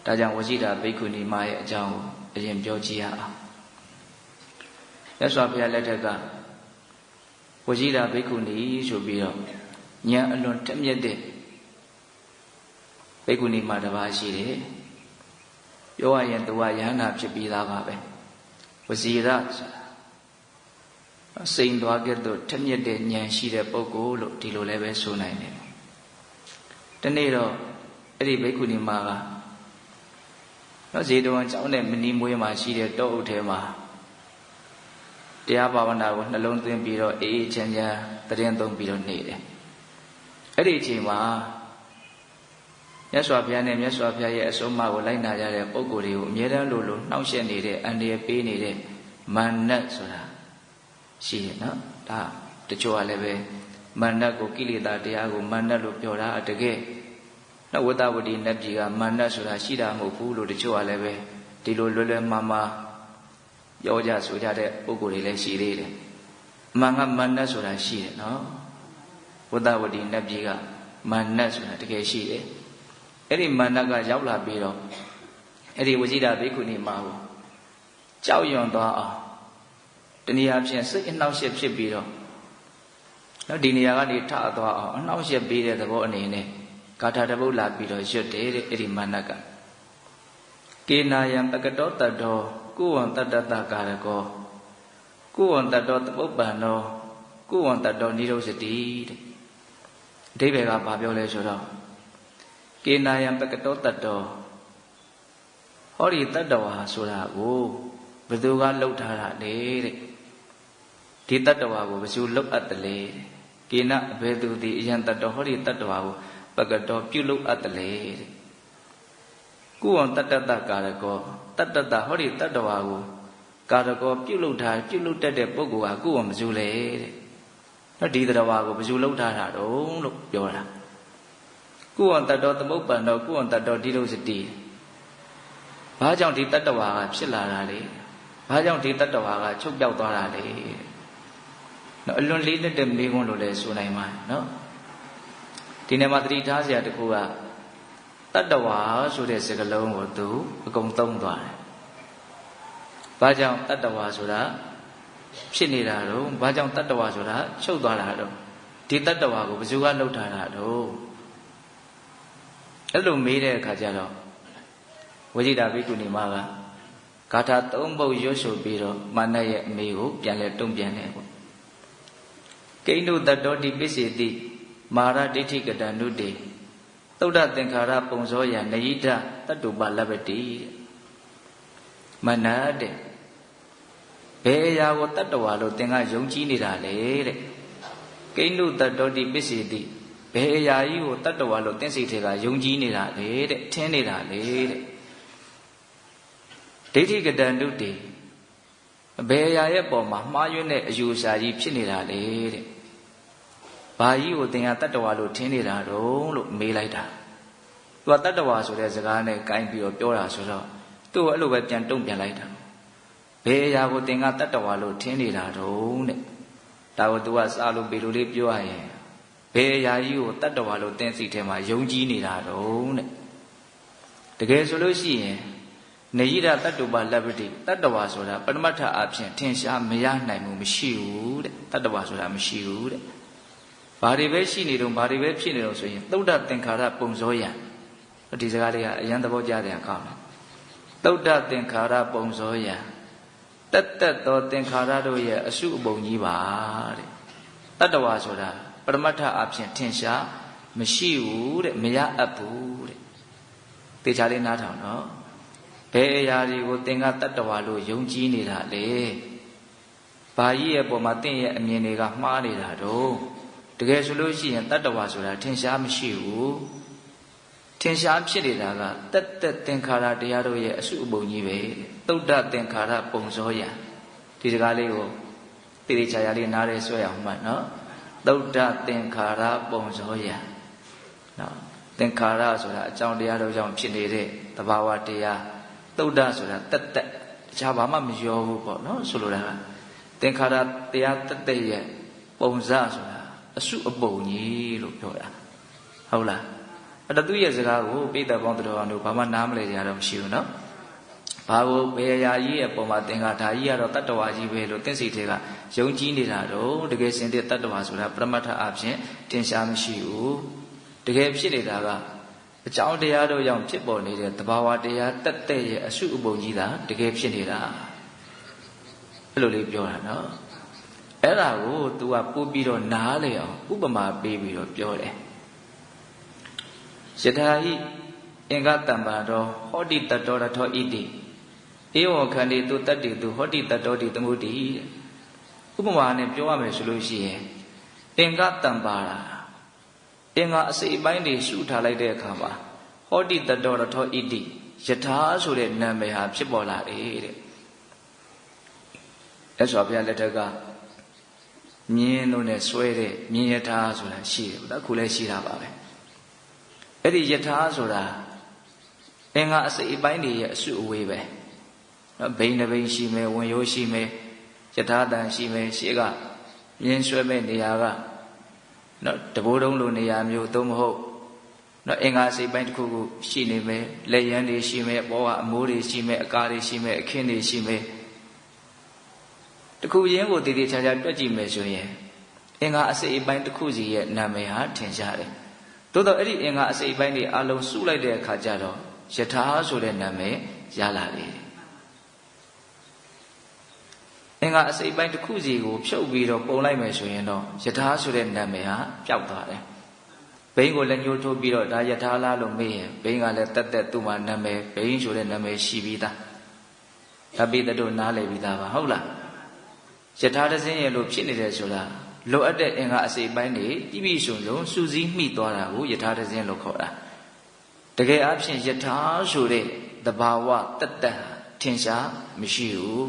ဒါကြောင့်ဝစီတာဘိက္ခုနီမရဲ့အကြောင်းကိုအရင်ပြောကြည့်ရအောင်မြတ်စွာဘုရားလက်ထက်ကဝစီတာဘိက္ခုနီဆိုပြီးတော့ဉာဏ်အလွန်တက်မြတ်တဲ့ဘိက္ခုနီမတစ်ပါးရှိတယ်ပြောရရင်သူကယဟန္တာဖြစ်ပြီးသားပါပဲဝစီရစိန်သွားခဲ့တော့ထက်မြက်တဲ့ဉာဏ်ရှိတဲ့ပုဂ္ဂိုလ်လို့ဒီလိုလည်းပဲဆိုနိုင်တယ်။ဒီနေ့တော့အဲ့ဒီဘိက္ခုနီမကဇေတဝန်ကျောင်းနဲ့မနီမွေးမှာရှိတဲ့တောအုပ်ထဲမှာတရားဘာဝနာကိုနှလုံးသွင်းပြီးတော့အေးအေးချမ်းချမ်းတရင်သုံးပြီးတော့နေတယ်။အဲ့ဒီအချိန်မှာမြတ်စွာဘုရားနဲ့မြတ်စွာဘုရားရဲ့အဆုံးအမကိုလိုက်နာကြတဲ့ပုဂ္ဂိုလ်တွေကိုအမြဲတမ်းလိုနှောင့်ယှက်နေတဲ့အန္တရာယ်ပေးနေတဲ့မာနဆိုတာရှိရနော်ဒါတချို့ကလည်းပဲမာနကိုကိလေသာတရားကိုမာနလို့ပြောတာတကယ်နော်ဝတ္တဝတိနတ်ပြည်ကမာနဆိုတာရှိတာမဟုတ်ဘူးလို့တချို့ကလည်းပဲဒီလိုလွယ်လွယ်မှားမှားပြောကြဆိုကြတဲ့ပုဂ္ဂိုလ်တွေလည်းရှိသေးတယ်အမှန်ကမာနဆိုတာရှိတယ်နော်ဝတ္တဝတိနတ်ပြည်ကမာနဆိုတာတကယ်ရှိတယ်အဲ့ဒီမာနကရောက်လာပြီးတော့အဲ့ဒီဝစီတာဘိက္ခုနီမကိုကြောက်ရွံ့သွားအောင်တနည်းအားဖြင့်စိတ်အနှောက်အယှက်ဖြစ်ပြီးတော့နော်ဒီနေရာကနေထသွားအောင်အနှောက်အယှက်ပေးတဲ့သဘောအနေနဲ့ဂါထာတစ်ပုဒ်လာပြီးတော့ရွတ်တယ်တဲ့အဲ့ဒီမာနကကေနာယံပကတောတတ္တောကုဝံတတ္တတကာရကောကုဝံတတ္တောသမုပ္ပန္နောကုဝံတတ္တောနိရောဓတိတဲ့အဓိပ္ပာယ်ကဘာပြောလဲဆိုတော့ကေနာယံပကတောတတ္တောဟောဒီတတ္တဝါဆိုတာကိုဘယ်သူကလှုပ်ထားတာလဲတဲ့ဒီတတ္တဝါကိုဘယ်သူလှုပ်အပ်တယ်လဲကေနဘယ်သူဒီအယံတတ္တောဟောဒီတတ္တဝါကိုပကတောပြုလုပ်အပ်တယ်လေတဲ့ကုဝံတတ္တတကာရကောတတ္တတဟောဒီတတ္တဝါကိုကာရကောပြုလုပ်ထားပြုလုပ်တတ်တဲ့ပုဂ္ဂိုလ်ကကုဝံဘယ်သူလဲတဲ့နော်ဒီတတ္တဝါကိုဘယ်သူလှုပ်ထားတာတုံးလို့ပြောတာကုဝံတတ္တောသမုပ္ပန္နောကုဝံတတ္တောဒီလိုစတိဘာကြောင့်ဒီတတ္တဝါကဖြစ်လာတာလဲဘာကြောင့်ဒီတတ္တဝါကချုပ်ပြောက်သွားတာလဲနော်အလွန်လေးတဲ့မေးခွန်းလို့လည်းဆိုနိုင်ပါနော်ဒီနေ့မှာသတိထားစရာတစ်ခုကတတ္တဝါဆိုတဲ့စကားလုံးကိုသူအကုန်သုံးသွားတယ်ဘာကြောင့်တတ္တဝါဆိုတာဖြစ်နေတာတော့ဘာကြောင့်တတ္တဝါဆိုတာချုပ်သွားတာတော့ဒီတတ္တဝါကိုဘယ်သူကလှုပ်ထားတာတော့အဲ့လိုမေးတဲ့အခါကျတော့ဝိဇိတာဘိက္ခုနီမကဂါထာ၃ပုဒ်ရွတ်ဆိုပြီးတော့မာနရဲ့အမေကိုပြန်လဲတုံ့ပြန်တယ်ပေါ့ကိဏ္ဍတတ္တောတိပစ္စေတိမာရဒိဋ္ဌိကတံနုတေသုဒ္ဓသင်္ခါရပုံစောယနယိတတတ္တုပလဗ္ဗတိမနတဲ့ဘယ်အရာကိုတတ္တဝါလို့သင်ကယုံကြည်နေတာလဲတဲ့ကိဏ္ဍတတ္တောတိပစ္စေတိဘယ်အရာကြီးကိုတတ္တဝါလို့သင်စိတ်ထဲကယုံကြည်နေတာလေတဲ့ထင်နေတာလေတဲ့ဒိဋ္ဌိကတံနုတေဘယ်အရာရဲ့ပုံမှာမှားယွင်းတဲ့အယူအဆကြီးဖြစ်နေတာလေတဲ့ဘာကြီးကိုသင်ကတတ္တဝါလို့ထင်နေတာတော့လို့မေးလိုက်တာသူကတတ္တဝါဆိုတဲ့စကားနဲ့ကိုင်းပြီးတော့ပြောတာဆိုတော့သူ့ကိုအဲ့လိုပဲပြန်တုံ့ပြန်လိုက်တာဘယ်အရာကိုသင်ကတတ္တဝါလို့ထင်နေတာတော့တဲ့ဒါကိုသူကစားလို့ပေလို့လေးပြောရရင်ဘယ်အရာကြီးကိုတတ္တဝါလို့သင်စိတ်ထဲမှာယုံကြည်နေတာတော့တဲ့တကယ်ဆိုလို့ရှိရင်နယိရတတ္တုပလဗ္ဗတိတတ္တဝါဆိုတာပရမတ္ထအဖြစ်ထင်ရှားမရနိုင်ဘူးမရှိဘူးတဲ့တတ္တဝါဆိုတာမရှိဘူးတဲ့ဘာတွေပဲရှိနေတော့ဘာတွေပဲဖြစ်နေတော့ဆိုရင်သုဒ္ဓသင်္ခါရပုံစောယံဒီစကားလေးကအရန်သဘောကျတယ်ကောင်းတယ်သုဒ္ဓသင်္ခါရပုံစောယံတတ္တသောသင်္ခါရတို့ရဲ့အစုအပုံကြီးပါတဲ့တတ္တဝါဆိုတာပရမတ္ထအဖြစ်ထင်ရှားမရှိဘူးတဲ့မရအပ်ဘူးတဲ့သေချာလေးနားထောင်နော်ဘယ်အရာတွေကိုသင်ကတတ္တဝါလို့ယုံကြည်နေတာလဲဘာကြီးရဲ့ပုံမှာသင်ရဲ့အမြင်တွေကမှားနေတာတော့တကယ်ဆိုလို့ရှိရင်တတ္တဝါဆိုတာထင်ရှားမရှိဘူးထင်ရှားဖြစ်နေတာကတတ္တသင်္ခါရတရားတို့ရဲ့အစုအပုံကြီးပဲသုဒ္ဓသင်္ခါရပုံစောယံဒီစကားလေးကိုတိတိကျကျလေးနားရဲဆွဲအောင်မှတ်နော်သုဒ္ဓသင်္ခါရပုံစောယံနော်သင်္ခါရဆိုတာအကြောင်းတရားတို့ကြောင့်ဖြစ်နေတဲ့သဘာဝတရားသုဒ္ဓဆိုတာတတ္တတခြားဘာမှမရောဘူးပေါ့နော်ဆိုလိုတာကသင်္ခါရတရားတတ္တရဲ့ပုံစဆိုတာအစုအပုံကြီးလို့ပြောတာဟုတ်လား အဲ့သူ့ရဲ့စကားကိုပိဋကပေါင်းတော်အောင်တို့ဘာမှနားမလည်ကြတော့မရှိဘူးနော်ဘာကိုဘယ်အရာကြီးရဲ့ပုံမှာသင်္ကာဒါကြီးကတော့တတ္တဝါကြီးပဲလို့သင်္စိတ်တွေကယုံကြည်နေတာတော့တကယ်စင်တဲ့တတ္တဝါဆိုတာပရမတ္ထအဖြစ်တင်ရှားမရှိဘူးတကယ်ဖြစ်နေတာကအကြောင်းတရားတို့ကြောင့်ဖြစ်ပေါ်နေတဲ့သဘာဝတရားတက်တဲ့ရဲ့အစုအပုံကြီးသာတကယ်ဖြစ်နေတာအဲ့လိုလေးပြောတာနော်အဲ့ဒါကို तू ကပို့ပြီးတော့နားလေအောင်ဥပမာပေးပြီးတော့ပြောတယ်ယထာဟိအင်္ဂတံပါတော်ဟောတိတတ္တောရထောဣတိဧဝံခန္တိတုတတ္တိတုဟောတိတတ္တောတိသမုဒ္တိဥပမာနဲ့ပြောရမယ်ဆိုလို့ရှိရင်အင်္ဂတံပါတာအင်္ဂအစိတ်အပိုင်းတွေရှုထားလိုက်တဲ့အခါမှာဟောတိတတ္တောရထောဣတိယထာဆိုတဲ့နာမည်ဟာဖြစ်ပေါ်လာတယ်တဲ့အဲ့ဆိုဘုရားလက်ထက်ကမြင်းတို့နဲ့ဆွဲတဲ့မြင်းယထာဆိုတာရှိတယ်ဗျာအခုလည်းရှိတာပါပဲအဲ့ဒီယထာဆိုတာအင်္ဂအစိတ်အပိုင်းတွေရဲ့အစုအဝေးပဲနော်ဘိန်းတစ်ဘိန်းရှိမယ်ဝင်ရိုးရှိမယ်ယထာတန်ရှိမယ်ရှေ့ကမြင်းဆွဲမဲ့နေရာကနော်တဘိုးတုံးလိုနေရာမျိုးသို့မဟုတ်နော်အင်္ဂါစိတ်ပိုင်းတစ်ခုခုရှိနေမယ်လက်ရန်တွေရှိမယ်ဘောကအမိုးတွေရှိမယ်အကားတွေရှိမယ်အခင်းတွေရှိမယ်တခုရင်းကိုတည်တည်ချာချာတွက်ကြည့်မယ်ဆိုရင်အင်္ဂါအစိတ်အပိုင်းတစ်ခုစီရဲ့နာမည်ဟာထင်ရှားတယ်သို့တော့အဲ့ဒီအင်္ဂါအစိတ်အပိုင်းတွေအလုံးစုလိုက်တဲ့အခါကျတော့ယထာဆိုတဲ့နာမည်ရလာတယ်အင်္ဂါအစိတ်ပိုင်းတစ်ခုစီကိုဖြုတ်ပြီးတော့ပုံလိုက်မယ်ဆိုရင်တော့ယထာဆိုတဲ့နာမည်ဟာပျောက်သွားတယ်ဘိန်းကိုလည်းညှိုးထိုးပြီးတော့ဒါယထာလားလို့မေးရင်ဘိန်းကလည်းတက်တက်သူ့မှာနာမည်ဘိန်းဆိုတဲ့နာမည်ရှိပြီးသားဒါပိတတို့နားလည်ပြီးသားပါဟုတ်လားယထာတစင်းရဲ့လို့ဖြစ်နေတယ်ဆိုတာလိုအပ်တဲ့အင်္ဂါအစိတ်ပိုင်းတွေပြည့်ပြည့်စုံစုံစူးစီးမိသွားတာကိုယထာတစင်းလို့ခေါ်တာတကယ်အဖြစ်ယထာဆိုတဲ့သဘာဝတတ္တထင်ရှားမရှိဘူး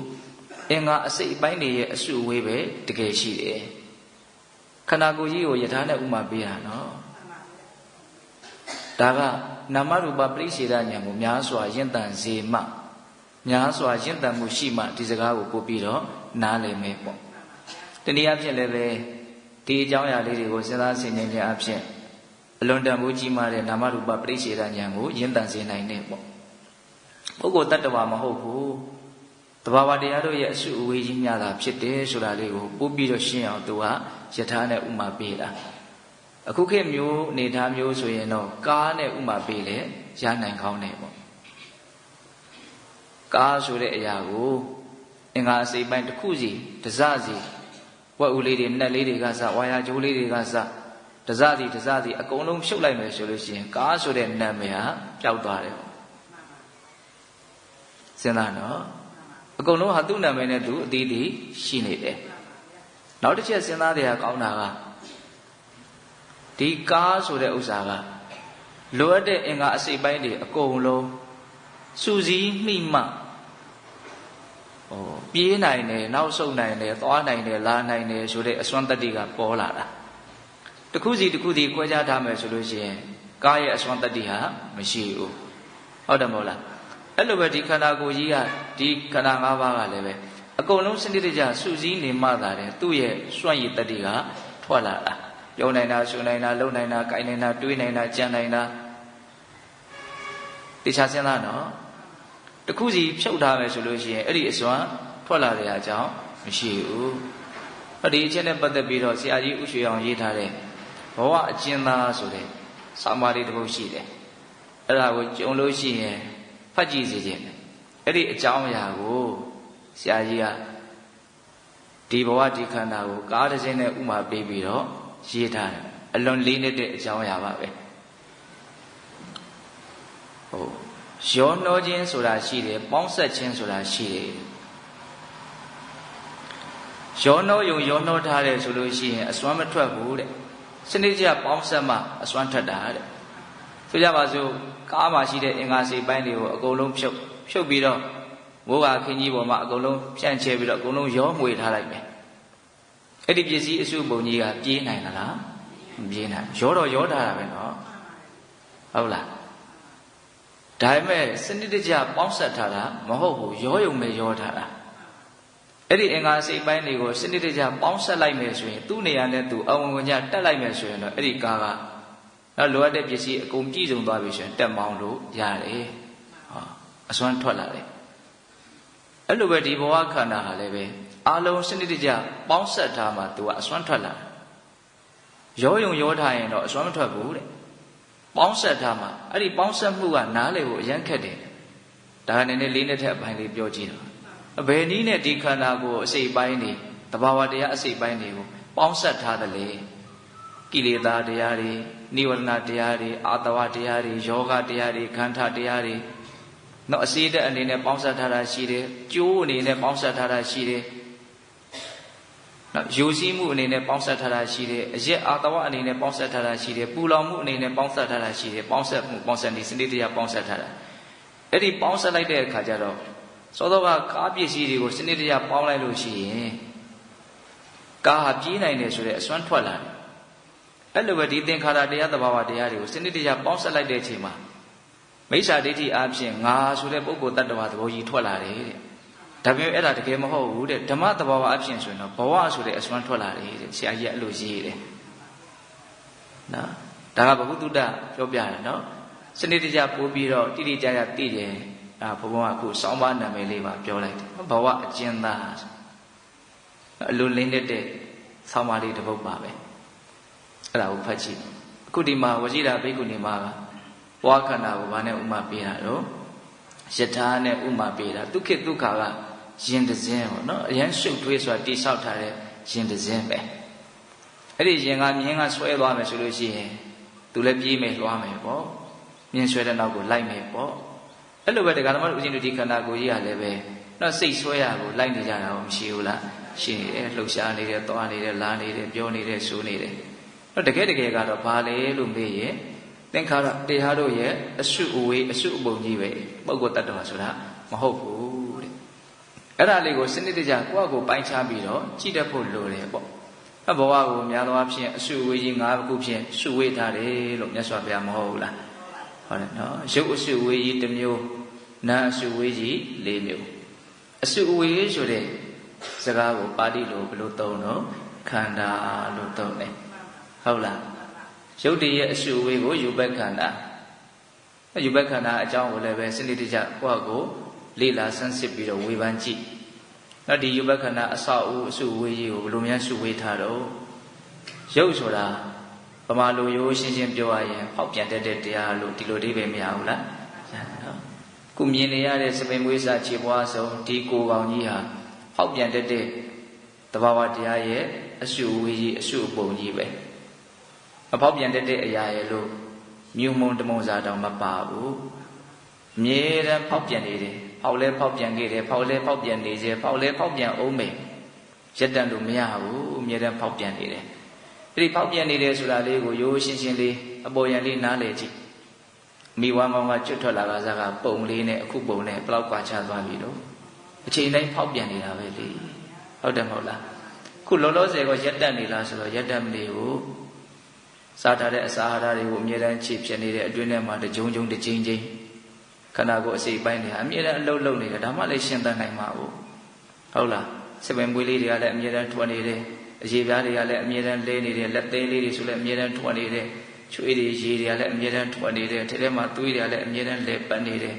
အင်္ဂါအစိတ်အပိုင်းတွေရဲ့အစုအဝေးပဲတကယ်ရှိတယ်ခန္ဓာကိုယ်ကြီးကိုယထာနဲ့ဥမာပေးတာနော်ဒါကနာမရူပပရိစ္ဆေဒဉာဏ်ကိုများစွာယဉ်တန်စေမှများစွာယဉ်တန်မှုရှိမှဒီစကားကိုပို့ပြီးတော့နားလည်မယ်ပေါ့တနည်းအားဖြင့်လည်းပဲဒီအကြောင်းအရာလေးတွေကိုစဉ်းစားဆင်ခြင်ခြင်းအဖြစ်အလွန်တန်ဖိုးကြီးမားတဲ့နာမရူပပရိစ္ဆေဒဉာဏ်ကိုယဉ်တန်စေနိုင်တယ်ပေါ့ပုဂ္ဂိုလ်တ attva မဟုတ်ဘူးတဘာဝတရားတို့ရဲ့အစုအဝေးကြီးများတာဖြစ်တယ်ဆိုတာလေးကိုပို့ပြီးတော့ရှင်းအောင်သူကယထာနဲ့ဥမာပေးတာအခုခေတ်မျိုးအနေထားမျိုးဆိုရင်တော့ကားနဲ့ဥမာပေးလေရနိုင်ကောင်းတယ်ပေါ့ကားဆိုတဲ့အရာကိုအင်္ဂါအစိတ်ပိုင်းတစ်ခုစီတစစီဝက်ဦးလေးတွေနှက်လေးတွေကစဝါယာကျိုးလေးတွေကစတစစီအကုန်လုံးဖြုတ်လိုက်မယ်ဆိုလို့ရှိရင်ကားဆိုတဲ့နာမည်ဟာပျောက်သွားတယ်စဉ်းစားနော်အကုန်လုံးဟာသူ့နာမည်နဲ့သူအသီးသီးရှိနေတယ်နောက်တစ်ချက်စဉ်းစားတရားကောင်းတာကဒီကားဆိုတဲ့ဥစ္စာကလိုအပ်တဲ့အင်္ဂါအစိတ်ပိုင်းတွေအကုန်လုံးစူးစီးမိမှပြေးနိုင်တယ်နောက်ဆုတ်နိုင်တယ်သွားနိုင်တယ်လာနိုင်တယ်ဆိုတဲ့အစွမ်းတတ္တိကပေါ်လာတာတစ်ခုစီခွဲခြားထားမယ်ဆိုလို့ရှိရင်ကားရဲ့အစွမ်းတတ္တိဟာမရှိဘူးဟုတ်တယ်မဟုတ်လားအဲ့လိုပဲဒီခန္ဓာကိုယ်ကြီးကဒီခန္ဓာ၅ပါးကလည်းပဲအကုန်လုံးစနစ်တကျစူးစီးနေမှသာတယ်သူ့ရဲ့စွမ်းရည်တတ္တိကထွက်လာတာပြောနိုင်တာရှုနိုင်တာလုံနိုင်တာကြိုင်နိုင်တာတွေးနိုင်တာကြံနိုင်တာတခြားစဉ်းစားနော်တစ်ခုစီဖြုတ်ထားမယ်ဆိုလို့ရှိရင်အဲ့ဒီအစွမ်းထွက်လာတဲ့အကြောင်းမရှိဘူးဟောဒီအချက်နဲ့ပတ်သက်ပြီးတော့ဆရာကြီးဥရွှေအောင်ရေးထားတဲ့ဘဝအကျဉ်းသားဆိုတဲ့စာမာလေးတစ်ပုဒ်ရှိတယ်အဲ့ဒါကိုကြုံလို့ရှိရင်ဖတ်ကြည့်စေခြင်းအဲ့ဒီအကြောင်းအရာကိုဆရာကြီးကဒီဘဝဒီခန္ဓာကိုကားတစ်စင်းနဲ့ဥမာပေးပြီးတော့ရေးထားတယ်အလွန်လေးနက်တဲ့အကြောင်းအရာပါပဲဟုတ်ရောနှောခြင်းဆိုတာရှိတယ်ပေါင်းဆက်ခြင်းဆိုတာရှိတယ်ရောနှောယုံရောနှောထားတယ်ဆိုလို့ရှိရင်အစွမ်းမထွက်ဘူးတဲ့စနစ်ကျပေါင်းဆက်မှအစွမ်းထွက်တာတဲ့ဆိုကြပါစို့ကားမှာရှိတဲ့အင်္ဂါစိတ်ပိုင်းတွေကိုအကုန်လုံးဖြုတ်ပြီးတော့မိုးကခင်းကြီးပေါ်မှာအကုန်လုံးဖြန့်ချဲပြီးတော့အကုန်လုံးရောမွေထားလိုက်မယ်အဲ့ဒီပစ္စည်းအစုပုံကြီးကပြေးနိုင်လားမပြေးနိုင်ရောတော့ရောထားတာပဲနော်ဟုတ်လားဒါပေမဲ့စနစ်တကျပေါင်းဆက်ထားတာမဟုတ်ဘူးရောယုံမဲ့ရောထားတာအဲ့ဒီအင်္ဂါစိတ်ပိုင်းတွေကိုစနစ်တကျပေါင်းဆက်လိုက်မယ်ဆိုရင်သူ့နေရာနဲ့သူအဝင်ဝင်ကြတက်လိုက်မယ်ဆိုရင်တော့အဲ့ဒီကားက နောက်လိုအပ်တဲ့ပစ္စည်းအကုန်ပြည့်စုံသွားပြီဆိုရင်တက်မောင်းလို့ရတယ်ဟောအစွမ်းထွက်လာတယ်အဲ့လိုပဲဒီဘဝခန္ဓာဟာလည်းပဲအလုံးစနစ်တကျပေါင်းဆက်ထားမှသူကအစွမ်းထွက်လာရောယုံရောထားရင်တော့အစွမ်းမထွက်ဘူးတဲ့ပေါင်းဆက်ထားမှအဲ့ဒီပေါင်းဆက်မှုကနားလေကိုအရန်ခက်တယ်ဒါကလည်းလေးနဲ့ထက်အပိုင်းလေးပြောကြည့်တော့ဘယ်နည်းနဲ့ဒီခန္ဓာကိုအစိတ်ပိုင်းနေတဘာဝတရားအစိတ်ပိုင်းတွေကိုပေါင်းဆက်ထားတယ်လေကိလေသာတရားတွေနိဝရဏတရားတွေအာတဝတရားတွေယောဂတရားတွေခန္ဓာတရားတွေနော်အစိတ်တဲ့အနေနဲ့ပေါင်းဆက်ထားတာရှိတယ်ကျိုးအနေနဲ့ပေါင်းဆက်ထားတာရှိတယ်နော်ယူစည်းမှုအနေနဲ့ပေါင်းဆက်ထားတာရှိတယ်အရက်အာတဝအနေနဲ့ပေါင်းဆက်ထားတာရှိတယ်ပူလောင်မှုအနေနဲ့ပေါင်းဆက်ထားတာရှိတယ်ပေါင်းဆက်မှုပေါင်းဆက်နေစနစ်တရားပေါင်းဆက်ထားတာအဲ့ဒီပေါင်းဆက်လိုက်တဲ့အခါကျတော့သောသောကကားပစ္စည်းတွေကိုစနစ်တရားပေါင်းလိုက်လို့ရှိရင်ကားဟာပြေးနိုင်တယ်ဆိုတဲ့အစွမ်းထွက်လာတယ်အဲ့လိုပဲဒီသင်္ခါရတရားသဘာဝတရားတွေကိုစနစ်တရားပေါင်းဆက်လိုက်တဲ့အချိန်မှာမိစ္ဆာဒိဋ္ဌိအားဖြင့်ငါဆိုတဲ့ပုဂ္ဂိုလ်တ attva သဘောကြီးထွက်လာတယ်တဲ့ဒါပေမဲ့အဲ့ဒါတကယ်မဟုတ်ဘူးတဲ့ဓမ္မသဘာဝအဖြစ်ဆိုရင်တော့ဘဝဆိုတဲ့အစွမ်းထွက်လာတယ်တဲ့ဆရာကြီးကအဲ့လိုရေးတယ်နော်ဒါကဘဂုတုတ္တပြောပြတယ်နော်စနစ်တကျပို့ပြီးတော့တိတိကျကျသိတယ်ဘုံဘုံကအခုစောင်းပါနာမည်လေးပါပြောလိုက်တယ်ဘဝအကျဉ်းသားအလိုလင်းတဲ့ဆောင်းပါလေးတစ်ပုဒ်ပါပဲအဲ့ဒါကိုဖတ်ကြည့်အခုဒီမှာဝရှိတာဘိက္ခုနီမှာဘဝခန္ဓာကိုဘာနဲ့ဥမာပေးတာတော့ယထာနဲ့ဥမာပေးတာဒုက္ခဒုက္ခကရင်တစင်းပေါ့နော်အရင်ရှုပ်ထွေးဆိုတာတိဆောက်ထားတဲ့ရင်တစင်းပဲအဲ့ဒီရင်ကမြင်းကဆွဲသွားမယ်ဆိုလို့ရှိရင်သူလည်းပြေးမယ်လွှားမယ်ပေါ့မြင်းဆွဲတဲ့နောက်ကိုလိုက်မယ်ပေါ့အဲ့လိုပဲတရားဓမ္မတို့ဦးဇင်းတို့ဒီခန္ဓာကိုယ်ကြီးကလည်းပဲနော်စိတ်ဆွဲရကိုလိုက်နေကြတာမရှိဘူးလားရှိနေတယ်လှုပ်ရှားနေတယ်သွားနေတယ်လာနေတယ်ပြောနေတယ်ဆိုနေတယ်နော်တကယ်ကတော့ဘာလဲလို့မေးရင်သင်္ခါရတရားတို့ရဲ့အစုအဝေးအစုအပုံကြီးပဲပုဂ္ဂိုလ်တ attva ဆိုတာမဟုတ်ဘူးတဲ့အဲ့ဒါလေးကိုစနစ်တကျကိုယ့်အကိုပိုင်းခြားပြီးတော့ကြည့်တတ်ဖို့လိုတယ်ပေါ့အဘဝကိုများသောအားဖြင့်အစုအဝေးကြီး၅ခုဖြင့်စုဝေးထားတယ်လို့မြတ်စွာဘုရားမဟုတ်ဘူးလားဟုတ်တယ်နော်ရုပ်အစုအဝေးကြီးတစ်မျိုးနာမ်အစုအဝေးကြီး၄မျိုးအစုအဝေးဆိုတဲ့စကားကိုပါဠိလိုဘယ်လိုသုံးတော့ခန္ဓာလို့သုံးတယ်ဟုတ်လားရုပ်တည်းရဲ့အစုအဝေးကိုယူဘက်ခန္ဓာယူဘက်ခန္ဓာအကြောင်းကိုလည်းပဲစနစ်တကျကိုယ့်ကိုလေ့လာဆန်းစစ်ပြီးတော့ဝေဖန်ကြည့်နောက်ဒီယူဘက်ခန္ဓာအဆောက်အဦအစုအဝေးကြီးကိုဘယ်လိုများစုဝေးထားတော့ရုပ်ဆိုတာဗမာလိုရိုးရှင်းရှင်းပြောရရင်ဖောက်ပြန်တတ်တဲ့တရားလို့ဒီလိုအဓိပ္ပာယ်မရဘူးလားနော်ခုမြင်နေရတဲ့စပင်မွေးစားခြေပွားဆုံးဒီကိုယ်ကောင်ကြီးဟာဖောက်ပြန်တတ်တဲ့သဘာဝတရားရဲ့အစုအဝေးကြီးအစုအပုံကြီးပဲအဖောက်ပြန်တဲ့အရာရဲ့လို့မြုံမုံတမုံစာတောင်မပါဘူးအမြဲတမ်းဖောက်ပြန်နေတယ်ဖောက်လဲဖောက်ပြန်ခဲ့တယ်ဖောက်လဲဖောက်ပြန်နေစေဖောက်လဲဖောက်ပြန်အောင်မယ်ရက်တန်လို့မရဘူးအမြဲတမ်းဖောက်ပြန်နေတယ်အဲ့ဒီဖောက်ပြန်နေတယ်ဆိုတာလေးကိုရိုးရှင်းရှင်းလေးအပေါ်ယံလေးနားလည်ကြည့်မိဝမ်းကောင်းကကျွတ်ထွက်လာတာစကားပုံလေးနဲ့အခုပုံနဲ့ဘယ်လောက်ကွာခြားသွားပြီလို့အချိန်တိုင်းဖောက်ပြန်နေတာပဲလေဟုတ်တယ်မဟုတ်လားခုလောလောဆယ်ကရက်တက်နေလားဆိုတော့ရက်တက်မနေဘူးစားထားတဲ့အစာအာဟာရတွေကိုအမြဲတမ်းခြေဖြစ်နေတဲ့အတွင်းထဲမှာတကြုံကြုံတစ်ချင်းချင်းခန္ဓာကိုယ်အစိပ်ပိုင်းတွေအမြဲတမ်းအလုံးလုံးနေတယ်ဒါမှလည်းရှင်းတတ်နိုင်မှာဘူးဟုတ်လားစပင်ပွေးလေးတွေကလည်းအမြဲတမ်းထွက်နေတယ်အရေပြားတွေကလည်းအမြဲတမ်းလဲနေတယ်လက်သေးလေးတွေဆိုလည်းအမြဲတမ်းထွက်နေတယ်ချွေးတွေရေတွေကလည်းအမြဲတမ်းထွက်နေတယ်ထဲထဲမှာသွေးတွေကလည်းအမြဲတမ်းလဲပတ်နေတယ်